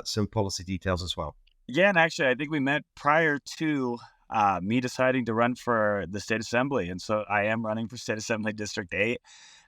some policy details as well. Yeah, and actually, I think we met prior to me deciding to run for the state assembly, and so I am running for state assembly District 8.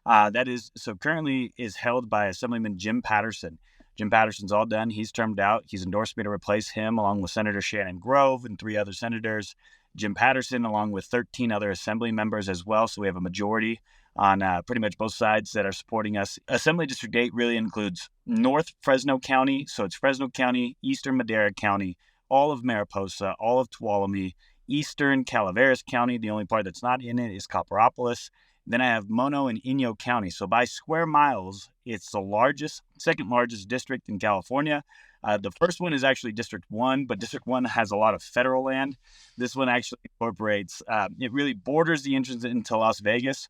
That is currently is held by Assemblyman Jim Patterson. Jim Patterson's all done. He's termed out. He's endorsed me to replace him, along with Senator Shannon Grove and 3 other senators. Jim Patterson, along with 13 other assembly members as well. So we have a majority on pretty much both sides that are supporting us. Assembly District 8 really includes North Fresno County. So it's Fresno County, Eastern Madera County, all of Mariposa, all of Tuolumne, Eastern Calaveras County. The only part that's not in it is Copperopolis. Then I have Mono and Inyo County. So by square miles, it's the second largest district in California. The first one is actually District 1, but District 1 has a lot of federal land. This one actually incorporates, it really borders the entrance into Las Vegas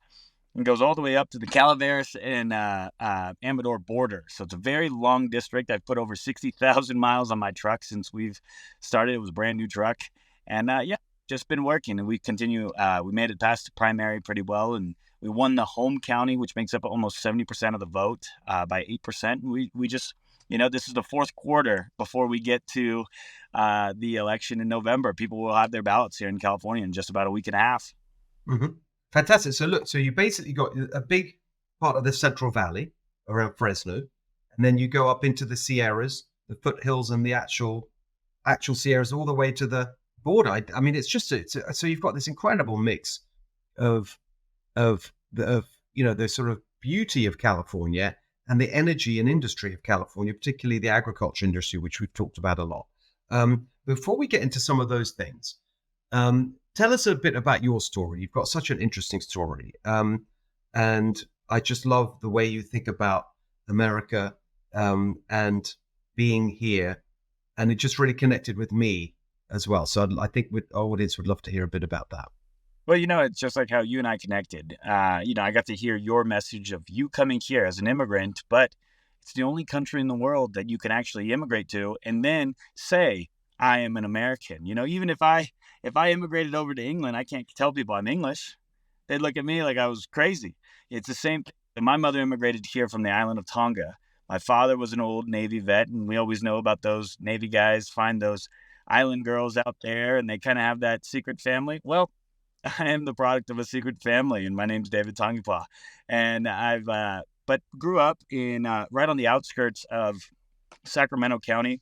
and goes all the way up to the Calaveras and Amador border. So it's a very long district. I've put over 60,000 miles on my truck since we've started. It was a brand new truck. And just been working. And we continue. We made it past the primary pretty well. And we won the home county, which makes up almost 70% of the vote by 8%. And we just, this is the fourth quarter before we get to the election in November. People will have their ballots here in California in just about a week and a half. Mm-hmm. Fantastic. So you basically got a big part of the Central Valley around Fresno, and then you go up into the Sierras, the foothills, and the actual Sierras all the way to the border. I mean, it's so you've got this incredible mix of the sort of beauty of California and the energy and industry of California, particularly the agriculture industry, which we've talked about a lot. Before we get into some of those things, tell us a bit about your story. You've got such an interesting story. And I just love the way you think about America and being here. And it just really connected with me as well. So I think our audience would love to hear a bit about that. Well, it's just like how you and I connected. I got to hear your message of you coming here as an immigrant, but it's the only country in the world that you can actually immigrate to and then say, I am an American. Even if I immigrated over to England, I can't tell people I'm English. They'd look at me like I was crazy. It's the same thing. My mother immigrated here from the island of Tonga. My father was an old Navy vet, and we always know about those Navy guys find those island girls out there, and they kind of have that secret family. Well, I am the product of a secret family, and my name's David Tangipa. And I've but grew up in right on the outskirts of Sacramento County.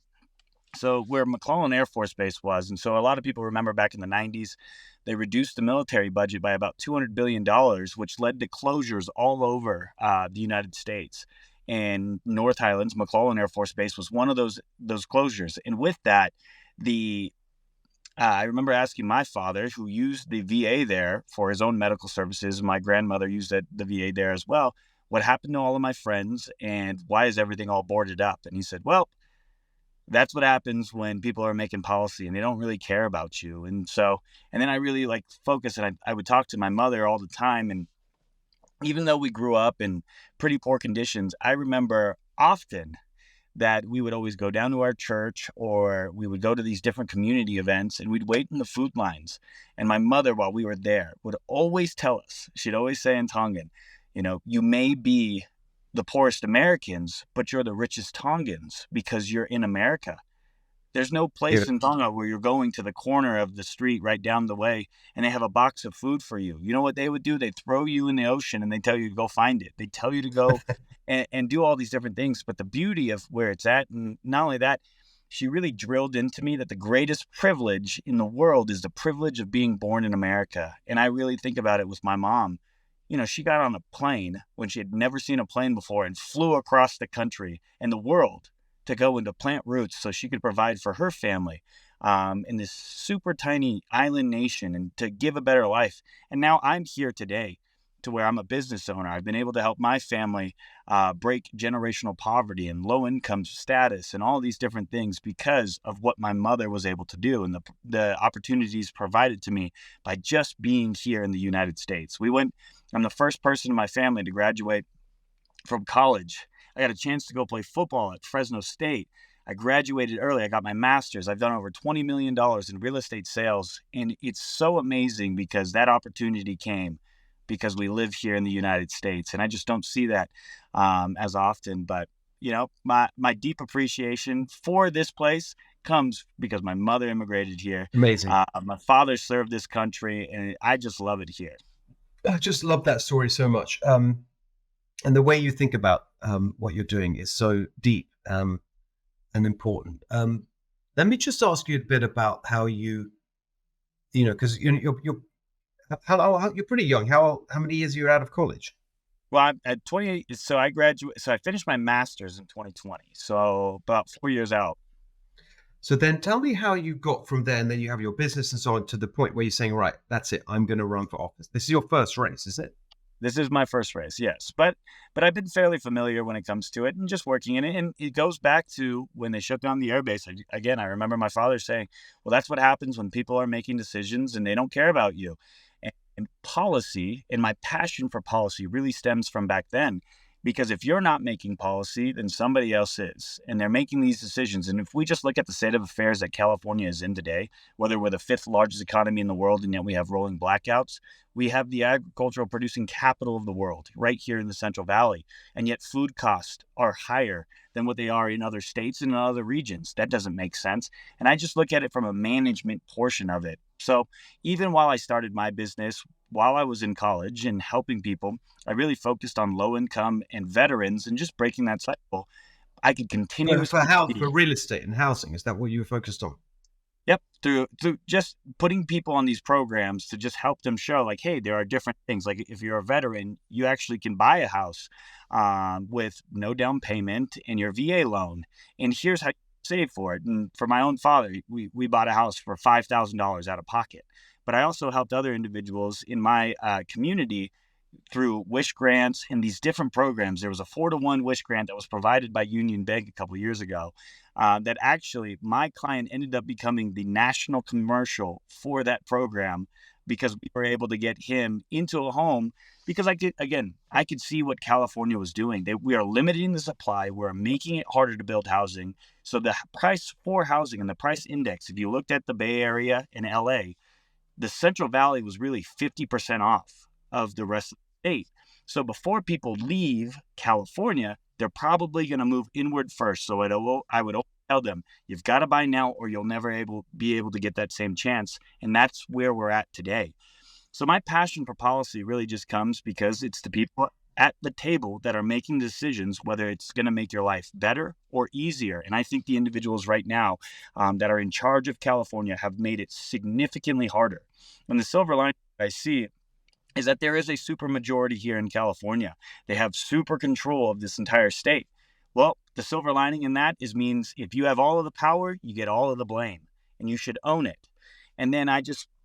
So where McClellan Air Force Base was. And so a lot of people remember back in the 90s, they reduced the military budget by about $200 billion, which led to closures all over the United States. And North Highlands, McClellan Air Force Base was one of those closures. And with that, I remember asking my father, who used the VA there for his own medical services. My grandmother used the VA there as well. What happened to all of my friends, and why is everything all boarded up? And he said, well, that's what happens when people are making policy and they don't really care about you. And then I really focus, and I would talk to my mother all the time. And even though we grew up in pretty poor conditions, I remember often that we would always go down to our church, or we would go to these different community events, and we'd wait in the food lines. And my mother, while we were there, would always tell us, she'd always say in Tongan, you may be the poorest Americans, but you're the richest Tongans because you're in America. There's no place in Tonga where you're going to the corner of the street right down the way and they have a box of food for you. You know what they would do? They'd throw you in the ocean and they tell you to go find it. They tell you to go and do all these different things. But the beauty of where it's at, and not only that, she really drilled into me that the greatest privilege in the world is the privilege of being born in America. And I really think about it with my mom. She got on a plane when she had never seen a plane before and flew across the country and the world to go into plant roots so she could provide for her family in this super tiny island nation and to give a better life. And now I'm here today. to where I'm a business owner. I've been able to help my family break generational poverty and low income status and all these different things because of what my mother was able to do and the opportunities provided to me by just being here in the United States. I'm the first person in my family to graduate from college. I got a chance to go play football at Fresno State. I graduated early. I got my master's. I've done over $20 million in real estate sales. And it's so amazing because that opportunity came because we live here in the United States. And I just don't see that as often. But, my deep appreciation for this place comes because my mother immigrated here. Amazing. My father served this country, and I just love it here. I just love that story so much. And the way you think about what you're doing is so deep and important. Let me just ask you a bit about how because you're pretty young. How many years are you out of college? Well, I'm at 28. So I graduated. So I finished my master's in 2020. So about 4 years out. So then tell me how you got from there, and then you have your business and so on, to the point where you're saying, right, that's it, I'm going to run for office. This is your first race, is it? This is my first race, yes. But I've been fairly familiar when it comes to it and just working in it. And it goes back to when they shut down the airbase. Again, I remember my father saying, well, that's what happens when people are making decisions and they don't care about you. And policy, and my passion for policy really stems from back then. Because if you're not making policy, then somebody else is. And they're making these decisions. And if we just look at the state of affairs that California is in today, whether we're the 5th largest economy in the world and yet we have rolling blackouts, we have the agricultural producing capital of the world right here in the Central Valley. And yet food costs are higher than what they are in other states and in other regions. That doesn't make sense. And I just look at it from a management portion of it. So even while I started my business, while I was in college and helping people, I really focused on low income and veterans and just breaking that cycle. I could continuously for real estate and housing. Is that what you were focused on? Yep, through just putting people on these programs to just help them show, like, hey, there are different things. Like if you're a veteran, you actually can buy a house with no down payment and your VA loan. And here's how you save for it. And for my own father, we bought a house for $5,000 out of pocket. But I also helped other individuals in my community through wish grants and these different programs. There was a 4-to-1 wish grant that was provided by Union Bank a couple of years ago that actually my client ended up becoming the national commercial for that program because we were able to get him into a home because I could see what California was doing. We are limiting the supply. We're making it harder to build housing. So the price for housing and the price index, if you looked at the Bay Area and LA, the Central Valley was really 50% off of the rest of the state. So before people leave California, they're probably going to move inward first. So I would tell them, you've got to buy now or you'll never be able to get that same chance. And that's where we're at today. So my passion for policy really just comes because it's the people at the table that are making decisions, whether it's going to make your life better or easier. And I think the individuals right now that are in charge of California have made it significantly harder. And the silver lining I see is that there is a super majority here in California. They have super control of this entire state. Well, the silver lining in that means if you have all of the power, you get all of the blame, and you should own it. And then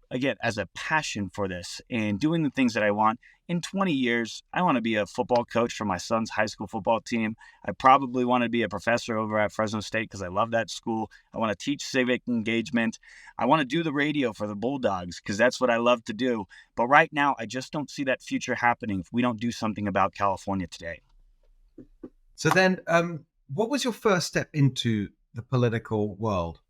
again, as a passion for this and doing the things that I want, in 20 years, I want to be a football coach for my son's high school football team. I probably want to be a professor over at Fresno State because I love that school. I want to teach civic engagement. I want to do the radio for the Bulldogs because that's what I love to do. But right now, I just don't see that future happening if we don't do something about California today. So then, what was your first step into the political world?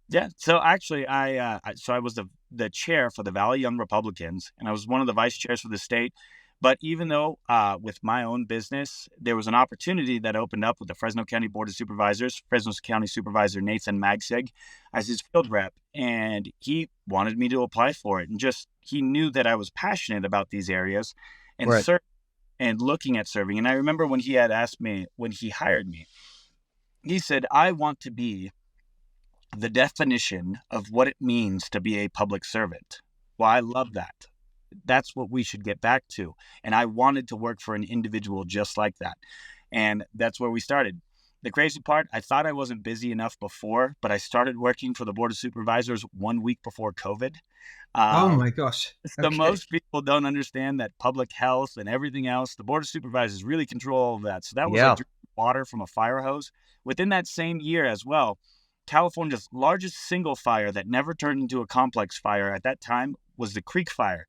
Yeah, so actually, I was the chair for the Valley Young Republicans, and I was one of the vice chairs for the state. But even though with my own business, there was an opportunity that opened up with the Fresno County Board of Supervisors, Fresno County Supervisor Nathan Magsig as his field rep, and he wanted me to apply for it. And he knew that I was passionate about these areas and Right. and looking at serving. And I remember when he had asked me, when he hired me, he said, I want to be the definition of what it means to be a public servant. Well, I love that. That's what we should get back to. And I wanted to work for an individual just like that. And that's where we started. The crazy part, I thought I wasn't busy enough before, but I started working for the Board of Supervisors 1 week before COVID. Oh Um, my gosh. so Okay. most people don't understand that public health and everything else, the Board of Supervisors really control all of that. So that was like Yeah. drinking water from a fire hose. Within that same year as well, California's largest single fire that never turned into a complex fire at that time was the Creek Fire,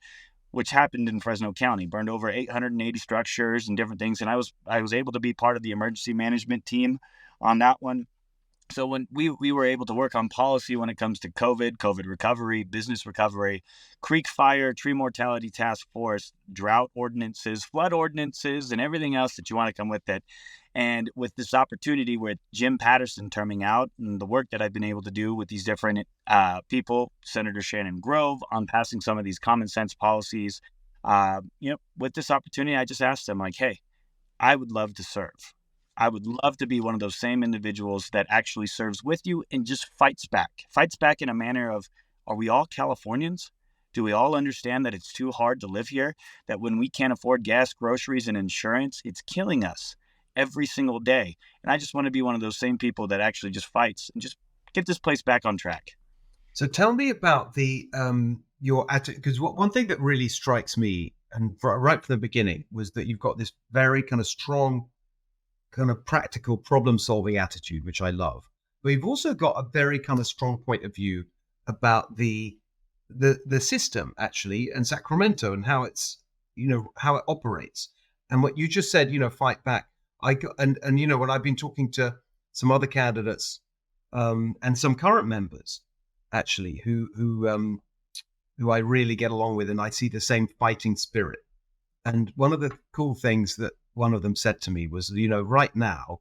which happened in Fresno County, burned over 880 structures and different things. And I was able to be part of the emergency management team on that one. So when we were able to work on policy when it comes to COVID recovery, business recovery, creek fire, tree mortality task force, drought ordinances, flood ordinances, and everything else that you want to come with it. And with this opportunity with Jim Patterson terming out and the work that I've been able to do with these different people, Senator Shannon Grove, on passing some of these common sense policies, with this opportunity, I just asked them like, hey, I would love to serve. I would love to be one of those same individuals that actually serves with you and just fights back in a manner of, are we all Californians? Do we all understand that it's too hard to live here? That when we can't afford gas, groceries, and insurance, it's killing us every single day. And I just want to be one of those same people that actually just fights and just get this place back on track. So tell me about the your attitude, because one thing that really strikes me, and right from the beginning, was that you've got this very kind of strong, kind of practical problem-solving attitude, which I love. But you've also got a very kind of strong point of view about the system actually, and Sacramento, and how it's, how it operates. And what you just said, fight back. And when I've been talking to some other candidates, and some current members actually who I really get along with, and I see the same fighting spirit. And one of the cool things that one of them said to me was, right now,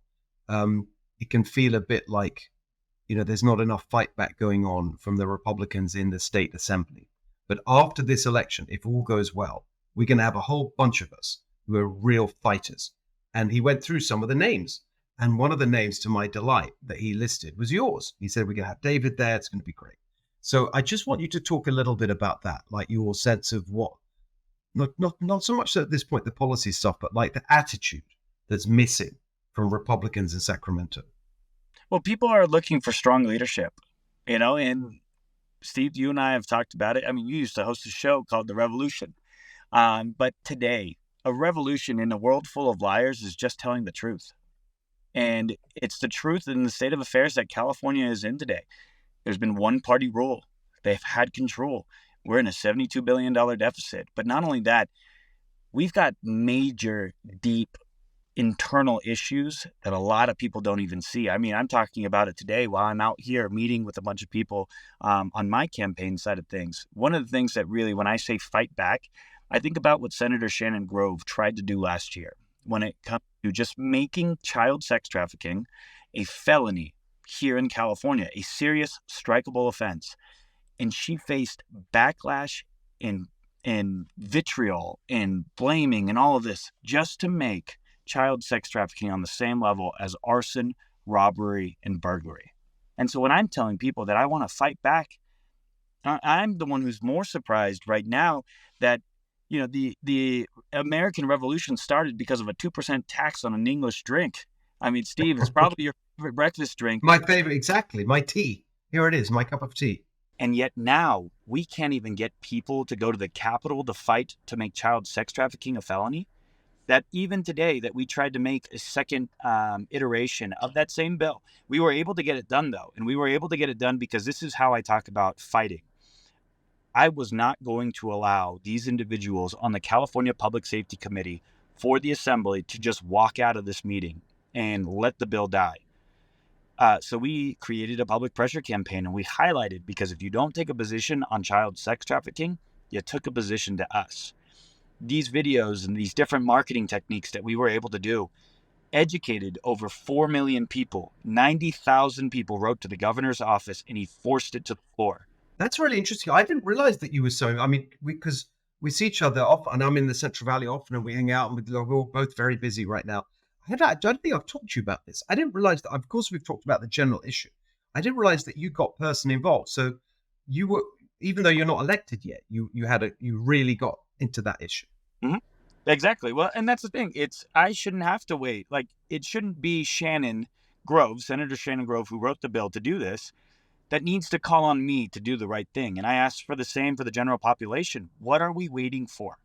it can feel a bit like, there's not enough fight back going on from the Republicans in the state assembly. But after this election, if all goes well, we're going to have a whole bunch of us who are real fighters. And he went through some of the names. And one of the names, to my delight, that he listed was yours. He said, we're going to have David there. It's going to be great. So I just want you to talk a little bit about that, like your sense of what, not so much at this point, the policy stuff, but like the attitude that's missing from Republicans in Sacramento. Well, people are looking for strong leadership, and Steve, you and I have talked about it. I mean, you used to host a show called The Revolution. But today, a revolution in a world full of liars is just telling the truth. And it's the truth in the state of affairs that California is in today. There's been one party rule. They've had control. We're in a $72 billion deficit. But not only that, we've got major, deep internal issues that a lot of people don't even see. I mean, I'm talking about it today while I'm out here meeting with a bunch of people on my campaign side of things. One of the things that really, when I say fight back, I think about what Senator Shannon Grove tried to do last year when it comes to just making child sex trafficking a felony here in California, a serious strikeable offense. And she faced backlash and vitriol and blaming and all of this just to make child sex trafficking on the same level as arson, robbery, and burglary. And so when I'm telling people that I want to fight back, I'm the one who's more surprised right now that the American Revolution started because of a 2% tax on an English drink. I mean, Steve, it's probably your favorite breakfast drink. My favorite, exactly. My tea. Here it is, my cup of tea. And yet now we can't even get people to go to the Capitol to fight to make child sex trafficking a felony. That even today that we tried to make a second iteration of that same bill, we were able to get it done, though. And we were able to get it done because this is how I talk about fighting. I was not going to allow these individuals on the California Public Safety Committee for the Assembly to just walk out of this meeting and let the bill die. So we created a public pressure campaign, and we highlighted, because if you don't take a position on child sex trafficking, you took a position to us. These videos and these different marketing techniques that we were able to do educated over 4 million people. 90,000 people wrote to the governor's office, and he forced it to the floor. That's really interesting. I didn't realize that you were so, I mean, because we see each other often, and I'm in the Central Valley often, and we hang out, and we're all both very busy right now. I don't think I've talked to you about this. I didn't realize that, of course, we've talked about the general issue. I didn't realize that you got personally involved. So you were, even though you're not elected yet, you really got into that issue. Mm-hmm. Exactly. Well, and that's the thing. I shouldn't have to wait. Like, it shouldn't be Shannon Grove, Senator Shannon Grove, who wrote the bill to do this, that needs to call on me to do the right thing. And I asked for the same for the general population. What are we waiting for?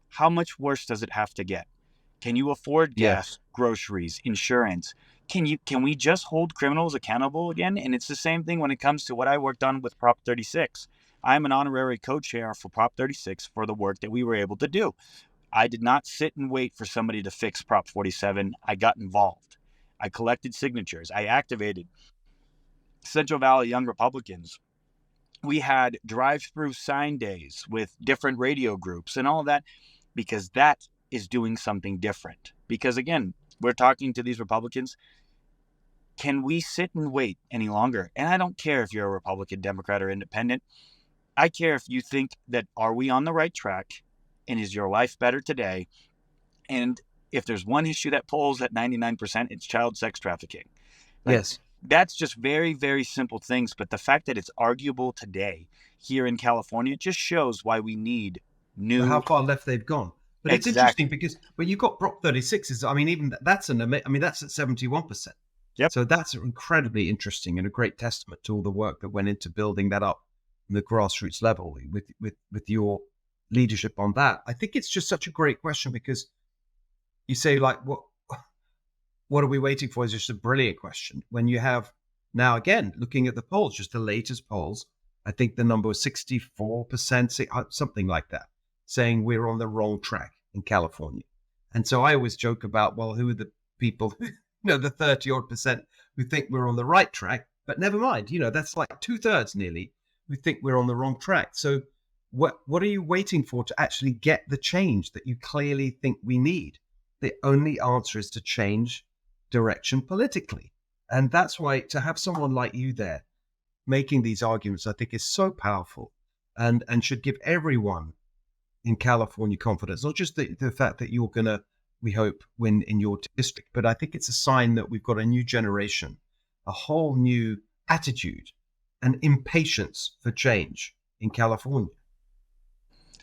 How much worse does it have to get? Can you afford gas, Yes. groceries, insurance? Can we just hold criminals accountable again? And it's the same thing when it comes to what I worked on with Prop 36. I'm an honorary co-chair for Prop 36 for the work that we were able to do. I did not sit and wait for somebody to fix Prop 47. I got involved. I collected signatures. I activated Central Valley Young Republicans. We had drive-through sign days with different radio groups and all of that, because that is doing something different. Because again, we're talking to these Republicans. Can we sit and wait any longer? And I don't care if you're a Republican, Democrat, or independent. I care if you think that, are we on the right track? And is your life better today? And if there's one issue that polls at 99%, it's child sex trafficking. Like, Yes. that's just very, very simple things. But the fact that it's arguable today here in California just shows why we need new. How far left they've gone. But it's Exactly. interesting because when you got Prop 36s, I mean, even that's that's at 71%. Yep. So that's incredibly interesting and a great testament to all the work that went into building that up from the grassroots level with your leadership on that. I think it's just such a great question because you say, like, what are we waiting for is just a brilliant question. When you have now, again, looking at the polls, just the latest polls, I think the number was 64%, something like that, saying we're on the wrong track in California. And so I always joke about, well, who are the people, the 30 odd percent who think we're on the right track, but never mind, that's like 2/3 nearly who think we're on the wrong track. So what are you waiting for to actually get the change that you clearly think we need? The only answer is to change direction politically. And that's why to have someone like you there making these arguments, I think is so powerful and should give everyone in California confidence, not just the fact that you're going to, we hope, win in your district, but I think it's a sign that we've got a new generation, a whole new attitude and impatience for change in California.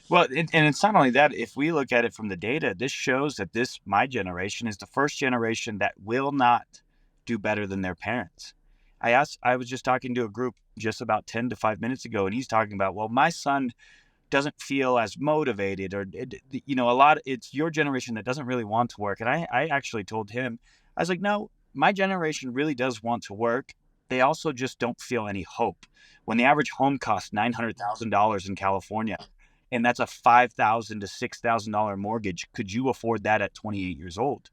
Well, and it's not only that. If we look at it from the data, this shows that my generation is the first generation that will not do better than their parents. I was just talking to a group just about 10 to 5 minutes ago, and he's talking about, well, my son doesn't feel as motivated, or it's your generation that doesn't really want to work. And I actually told him, I was like, no, my generation really does want to work. They also just don't feel any hope. When the average home costs $900,000 in California, and that's a $5,000 to $6,000 mortgage, could you afford that at 28 years old?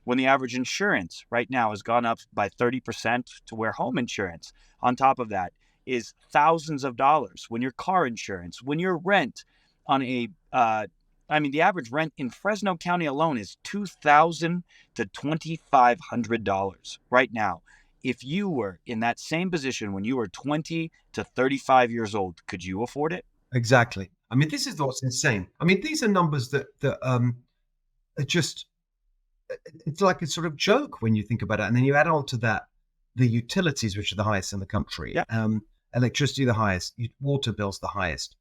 When the average insurance right now has gone up by 30% to where home insurance on top of that is thousands of dollars. When your car insurance, when your rent on the average rent in Fresno County alone is $2,000 to $2,500 right now. If you were in that same position when you were 20 to 35 years old, could you afford it? Exactly. I mean, this is what's insane. I mean, these are numbers that are just, it's like a sort of joke when you think about it. And then you add on to that the utilities, which are the highest in the country. Yeah. Electricity, the highest. Water bills, the highest.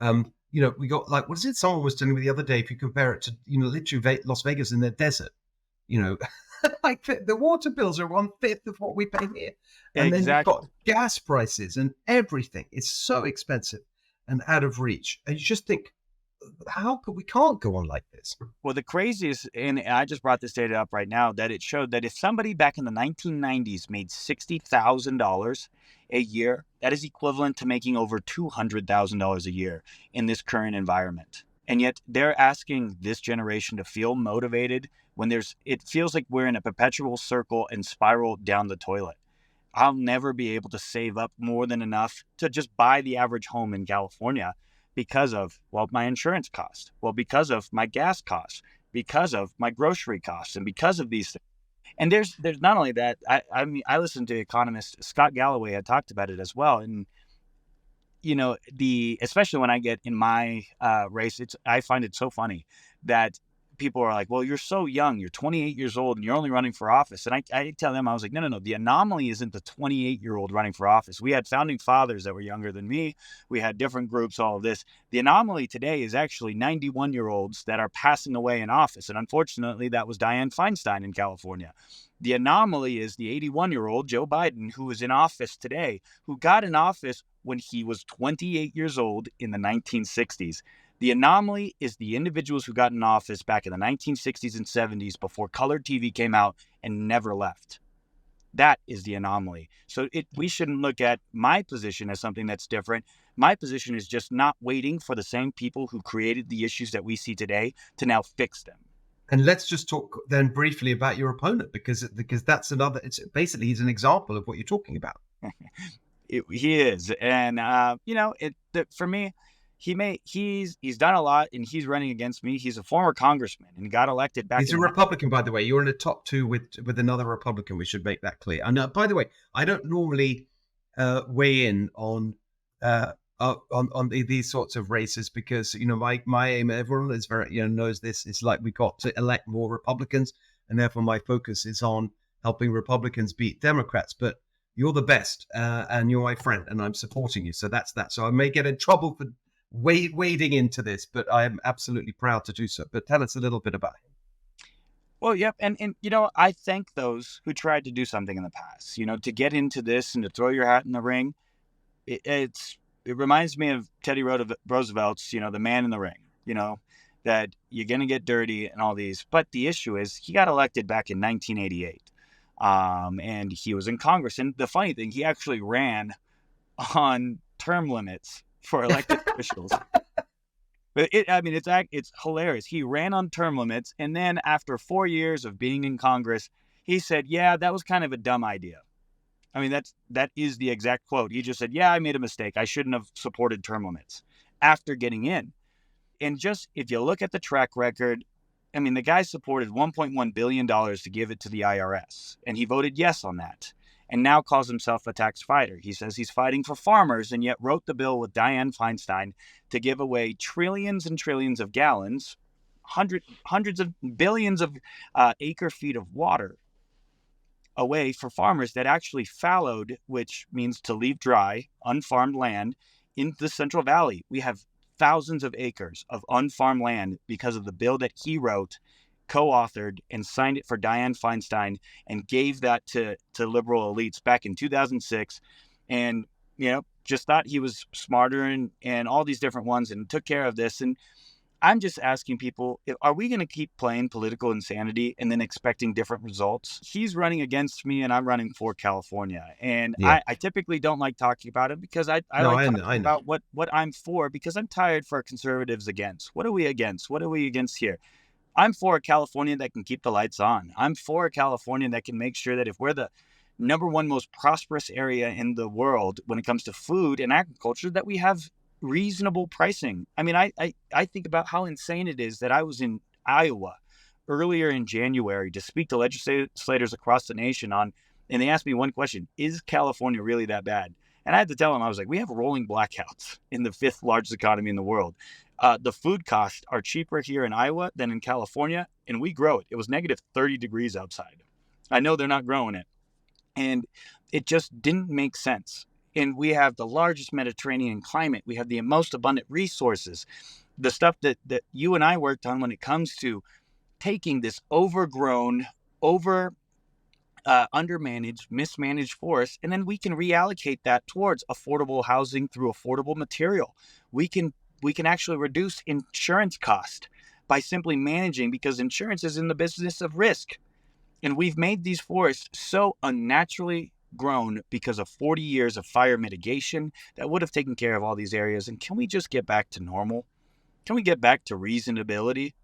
We got, like, what is it? Someone was telling me the other day, if you compare it to, literally Las Vegas in the desert, like the water bills are 1/5 of what we pay here. And then you've got gas prices and everything. It's so expensive and out of reach. And you just think, we can't go on like this. Well, the craziest, and I just brought this data up right now, that it showed that if somebody back in the 1990s made $60,000 a year, that is equivalent to making over $200,000 a year in this current environment. And yet they're asking this generation to feel motivated when it feels like we're in a perpetual circle and spiral down the toilet. I'll never be able to save up more than enough to just buy the average home in California because of, well, my insurance cost, because of my gas costs, because of my grocery costs, and because of these things. And there's not only that. I listened to economist Scott Galloway had talked about it as well. And especially when I get in my race, I find it so funny that people are like, well, you're so young, you're 28 years old and you're only running for office. And I tell them, I was like, no. The anomaly isn't the 28-year-old running for office. We had founding fathers that were younger than me. We had different groups, all of this. The anomaly today is actually 91-year-olds that are passing away in office. And unfortunately, that was Dianne Feinstein in California. The anomaly is the 81-year-old Joe Biden, who is in office today, who got in office when he was 28 years old in the 1960s. The anomaly is the individuals who got in office back in the 1960s and 70s before colored TV came out and never left. That is the anomaly. So we shouldn't look at my position as something that's different. My position is just not waiting for the same people who created the issues that we see today to now fix them. And let's just talk then briefly about your opponent, because that's another. It's basically he's an example of what you're talking about. He is, and for me, he's done a lot, and he's running against me. He's a former congressman and got elected back. He's a Republican, by the way. You're in the top two with another Republican. We should make that clear. And by the way, I don't normally weigh in on these sorts of races, because my aim, everyone is very knows this. It's like we got to elect more Republicans, and therefore my focus is on helping Republicans beat Democrats. But you're the best, and you're my friend, and I'm supporting you. So that's that. So I may get in trouble for wading into this, but I am absolutely proud to do so. But tell us a little bit about him. Well, yep. And I thank those who tried to do something in the past, to get into this and to throw your hat in the ring. It reminds me of Teddy Roosevelt's, the man in the ring, that you're going to get dirty and all these. But the issue is he got elected back in 1988. And he was in Congress. And the funny thing, he actually ran on term limits for elected officials. But it's hilarious. He ran on term limits, and then after 4 years of being in Congress, he said, "Yeah, that was kind of a dumb idea." I mean, that is the exact quote. He just said, "Yeah, I made a mistake. I shouldn't have supported term limits," after getting in. And just if you look at the track record, I mean, the guy supported $1.1 billion to give it to the IRS, and he voted yes on that, and now calls himself a tax fighter. He says he's fighting for farmers, and yet wrote the bill with Dianne Feinstein to give away trillions and trillions of gallons, hundreds of billions of acre feet of water away for farmers that actually fallowed, which means to leave dry, unfarmed land in the Central Valley. We have thousands of acres of unfarmed land because of the bill that he wrote, co-authored, and signed it for Dianne Feinstein, and gave that to liberal elites back in 2006. And, just thought he was smarter and all these different ones, and took care of this. And I'm just asking people, are we going to keep playing political insanity and then expecting different results? He's running against me, and I'm running for California. And Yeah. I typically don't like talking about it, because I like talking about what I'm for, because I'm tired for conservatives against. What are we against? What are we against here? I'm for a California that can keep the lights on. I'm for a California that can make sure that if we're the number one most prosperous area in the world when it comes to food and agriculture, that we have reasonable pricing. I mean, I think about how insane it is that I was in Iowa earlier in January to speak to legislators across the nation and they asked me one question: is California really that bad? And I had to tell them, I was like, we have rolling blackouts in the 5th largest economy in the world. The food costs are cheaper here in Iowa than in California, and we grow it. It was negative 30 degrees outside. I know they're not growing it. And it just didn't make sense. And we have the largest Mediterranean climate. We have the most abundant resources. The stuff that you and I worked on when it comes to taking this overgrown, undermanaged, mismanaged forest, and then we can reallocate that towards affordable housing through affordable material. We can actually reduce insurance cost by simply managing, because insurance is in the business of risk. And we've made these forests so unnaturally grown because of 40 years of fire mitigation that would have taken care of all these areas. And can we just get back to normal? Can we get back to reasonability?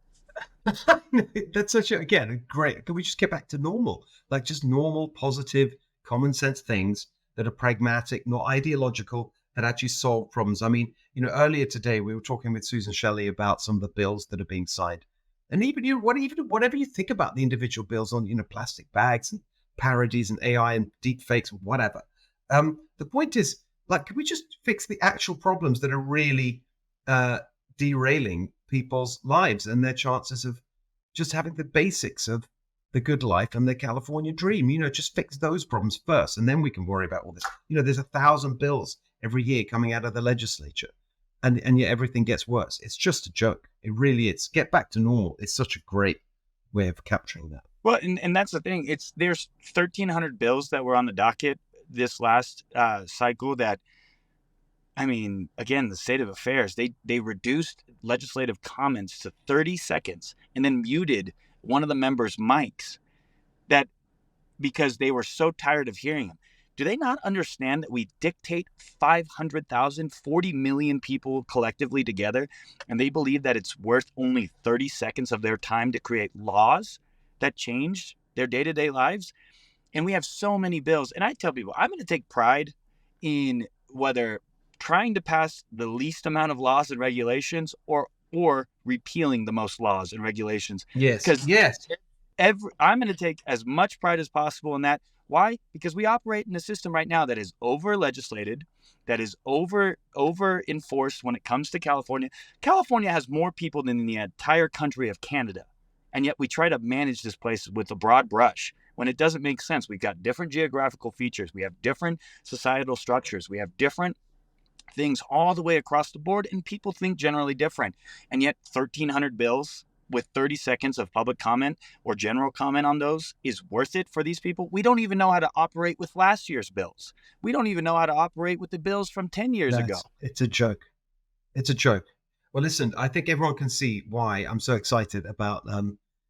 That's again, great. Can we just get back to normal? Like just normal, positive, common sense things that are pragmatic, not ideological, that actually solve problems. I mean, earlier today we were talking with Susan Shelley about some of the bills that are being signed. And even whatever you think about the individual bills on, plastic bags and parodies and AI and deep fakes, whatever. The point is, like, can we just fix the actual problems that are really derailing people's lives and their chances of just having the basics of the good life and the California dream. Just fix those problems first, and then we can worry about all this. There's 1,000 bills every year coming out of the legislature, and yet everything gets worse. It's just a joke. It really is. Get back to normal. It's such a great way of capturing that. Well, and that's the thing. There's 1,300 bills that were on the docket this last cycle that, I mean, again, the state of affairs, they reduced legislative comments to 30 seconds and then muted one of the members' mics that because they were so tired of hearing him. Do they not understand that we dictate 500,000, 40 million people collectively together, and they believe that it's worth only 30 seconds of their time to create laws that change their day-to-day lives? And we have so many bills. And I tell people, I'm going to take pride in whether trying to pass the least amount of laws and regulations or repealing the most laws and regulations. Yes. Because yes. I'm going to take as much pride as possible in that. Why? Because we operate in a system right now that is over legislated, that is over enforced when it comes to California. California has more people than the entire country of Canada. And yet we try to manage this place with a broad brush when it doesn't make sense. We've got different geographical features. We have different societal structures. We have different things all the way across the board, and people think generally different. And yet 1,300 bills with 30 seconds of public comment or general comment on those is worth it for these people. We don't even know how to operate with last year's bills. We don't even know how to operate with the bills from 10 years ago. It's a joke. It's a joke. Well, listen, I think everyone can see why I'm so excited about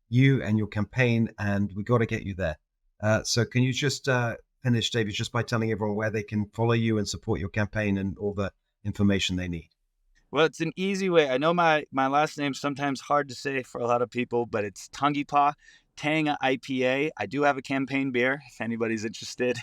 you and your campaign, and we got to get you there. So can you just finish, David, just by telling everyone where they can follow you and support your campaign and all the information they need? Well, it's an easy way. I know my last name's sometimes hard to say for a lot of people, but it's Tangipa, Tanga IPA. I do have a campaign beer if anybody's interested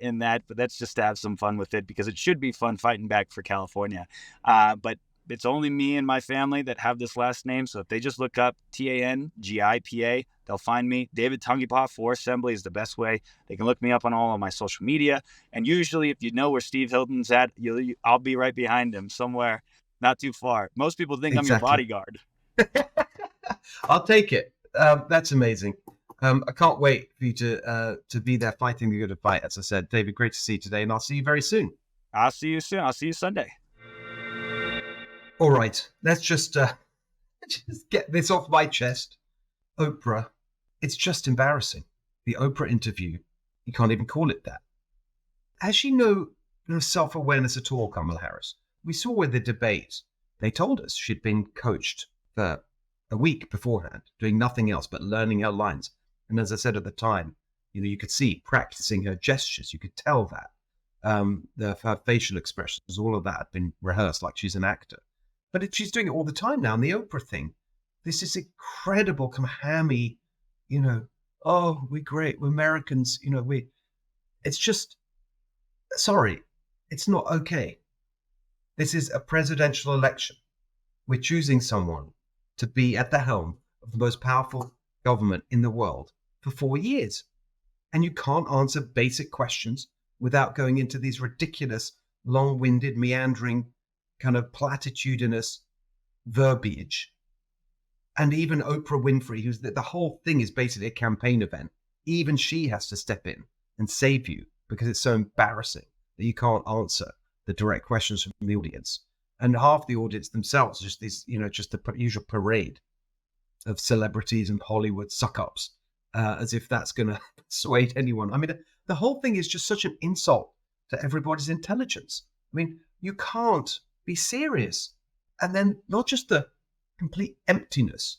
in that, but that's just to have some fun with it because it should be fun fighting back for California. But it's only me and my family that have this last name. So if they just look up TANGIPA, they'll find me. David Tangipa for Assembly is the best way. They can look me up on all of my social media. And usually if you know where Steve Hilton's at, I'll be right behind him somewhere, not too far. Most people think I'm your bodyguard. I'll take it. That's amazing. I can't wait for you to be there fighting the good fight. As I said, David, great to see you today, and I'll see you very soon. I'll see you soon. I'll see you Sunday. All right, let's just get this off my chest. Oprah, it's just embarrassing. The Oprah interview, you can't even call it that. Has she no self-awareness at all, Kamala Harris? We saw with the debate, they told us she'd been coached for a week beforehand, doing nothing else but learning her lines. And as I said at the time, you could see practicing her gestures. You could tell that. Her facial expressions, all of that had been rehearsed like she's an actor. But she's doing it all the time now. And the Oprah thing, this is incredible, kind of hammy, oh, we're great, we're Americans, it's just, sorry, it's not okay. This is a presidential election. We're choosing someone to be at the helm of the most powerful government in the world for 4 years. And you can't answer basic questions without going into these ridiculous, long-winded, meandering, kind of platitudinous verbiage. And even Oprah Winfrey, who's the whole thing is basically a campaign event, even she has to step in and save you because it's so embarrassing that you can't answer the direct questions from the audience. And half the audience themselves, just these, just the usual parade of celebrities and Hollywood suck-ups, as if that's going to persuade anyone. I mean, the whole thing is just such an insult to everybody's intelligence. I mean, you can't be serious. And then not just the complete emptiness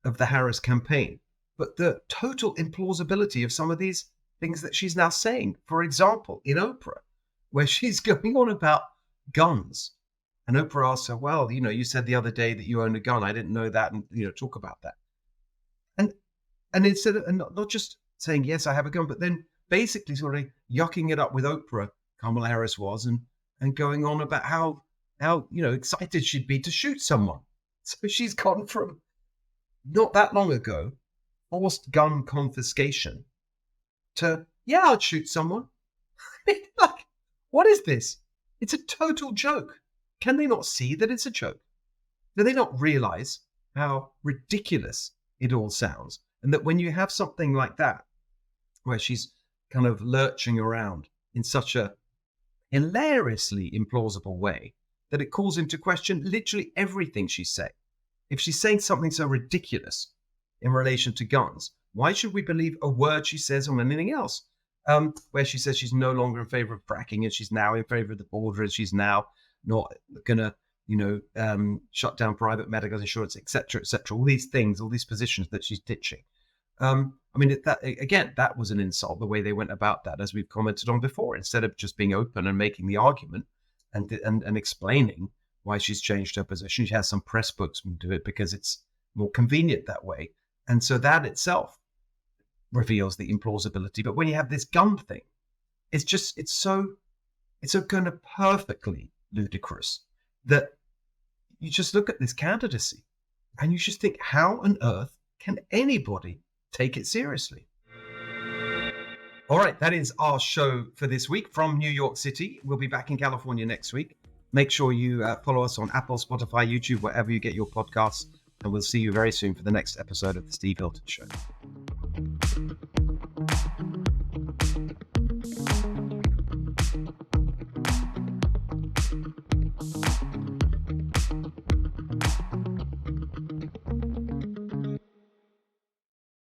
of the Harris campaign, but the total implausibility of some of these things that she's now saying. For example, in Oprah, where she's going on about guns. And Oprah asks her, well, you said the other day that you own a gun. I didn't know that. And, talk about that. And instead of not just saying, yes, I have a gun, but then basically sort of yucking it up with Oprah, Kamala Harris was, and going on about how excited she'd be to shoot someone. So she's gone from not that long ago, forced gun confiscation to, yeah, I'd shoot someone. I mean, like, what is this? It's a total joke. Can they not see that it's a joke? Do they not realize how ridiculous it all sounds. And that when you have something like that, where she's kind of lurching around in such a hilariously implausible way, that it calls into question literally everything she's saying. If she's saying something so ridiculous in relation to guns, why should we believe a word she says on anything else? Where she says she's no longer in favor of fracking and she's now in favor of the border and she's now not going to, shut down private medical insurance, et cetera, all these things, all these positions that she's ditching. That was an insult, the way they went about that, as we've commented on before. Instead of just being open and making the argument and explaining why she's changed her position, she has some press spokesman do it because it's more convenient that way. And so that itself reveals the implausibility. But when you have this gun thing, it's so kind of perfectly ludicrous that you just look at this candidacy and you just think, how on earth can anybody take it seriously? All right, that is our show for this week from New York City. We'll be back in California next week. Make sure you follow us on Apple, Spotify, YouTube, wherever you get your podcasts, and we'll see you very soon for the next episode of The Steve Hilton Show.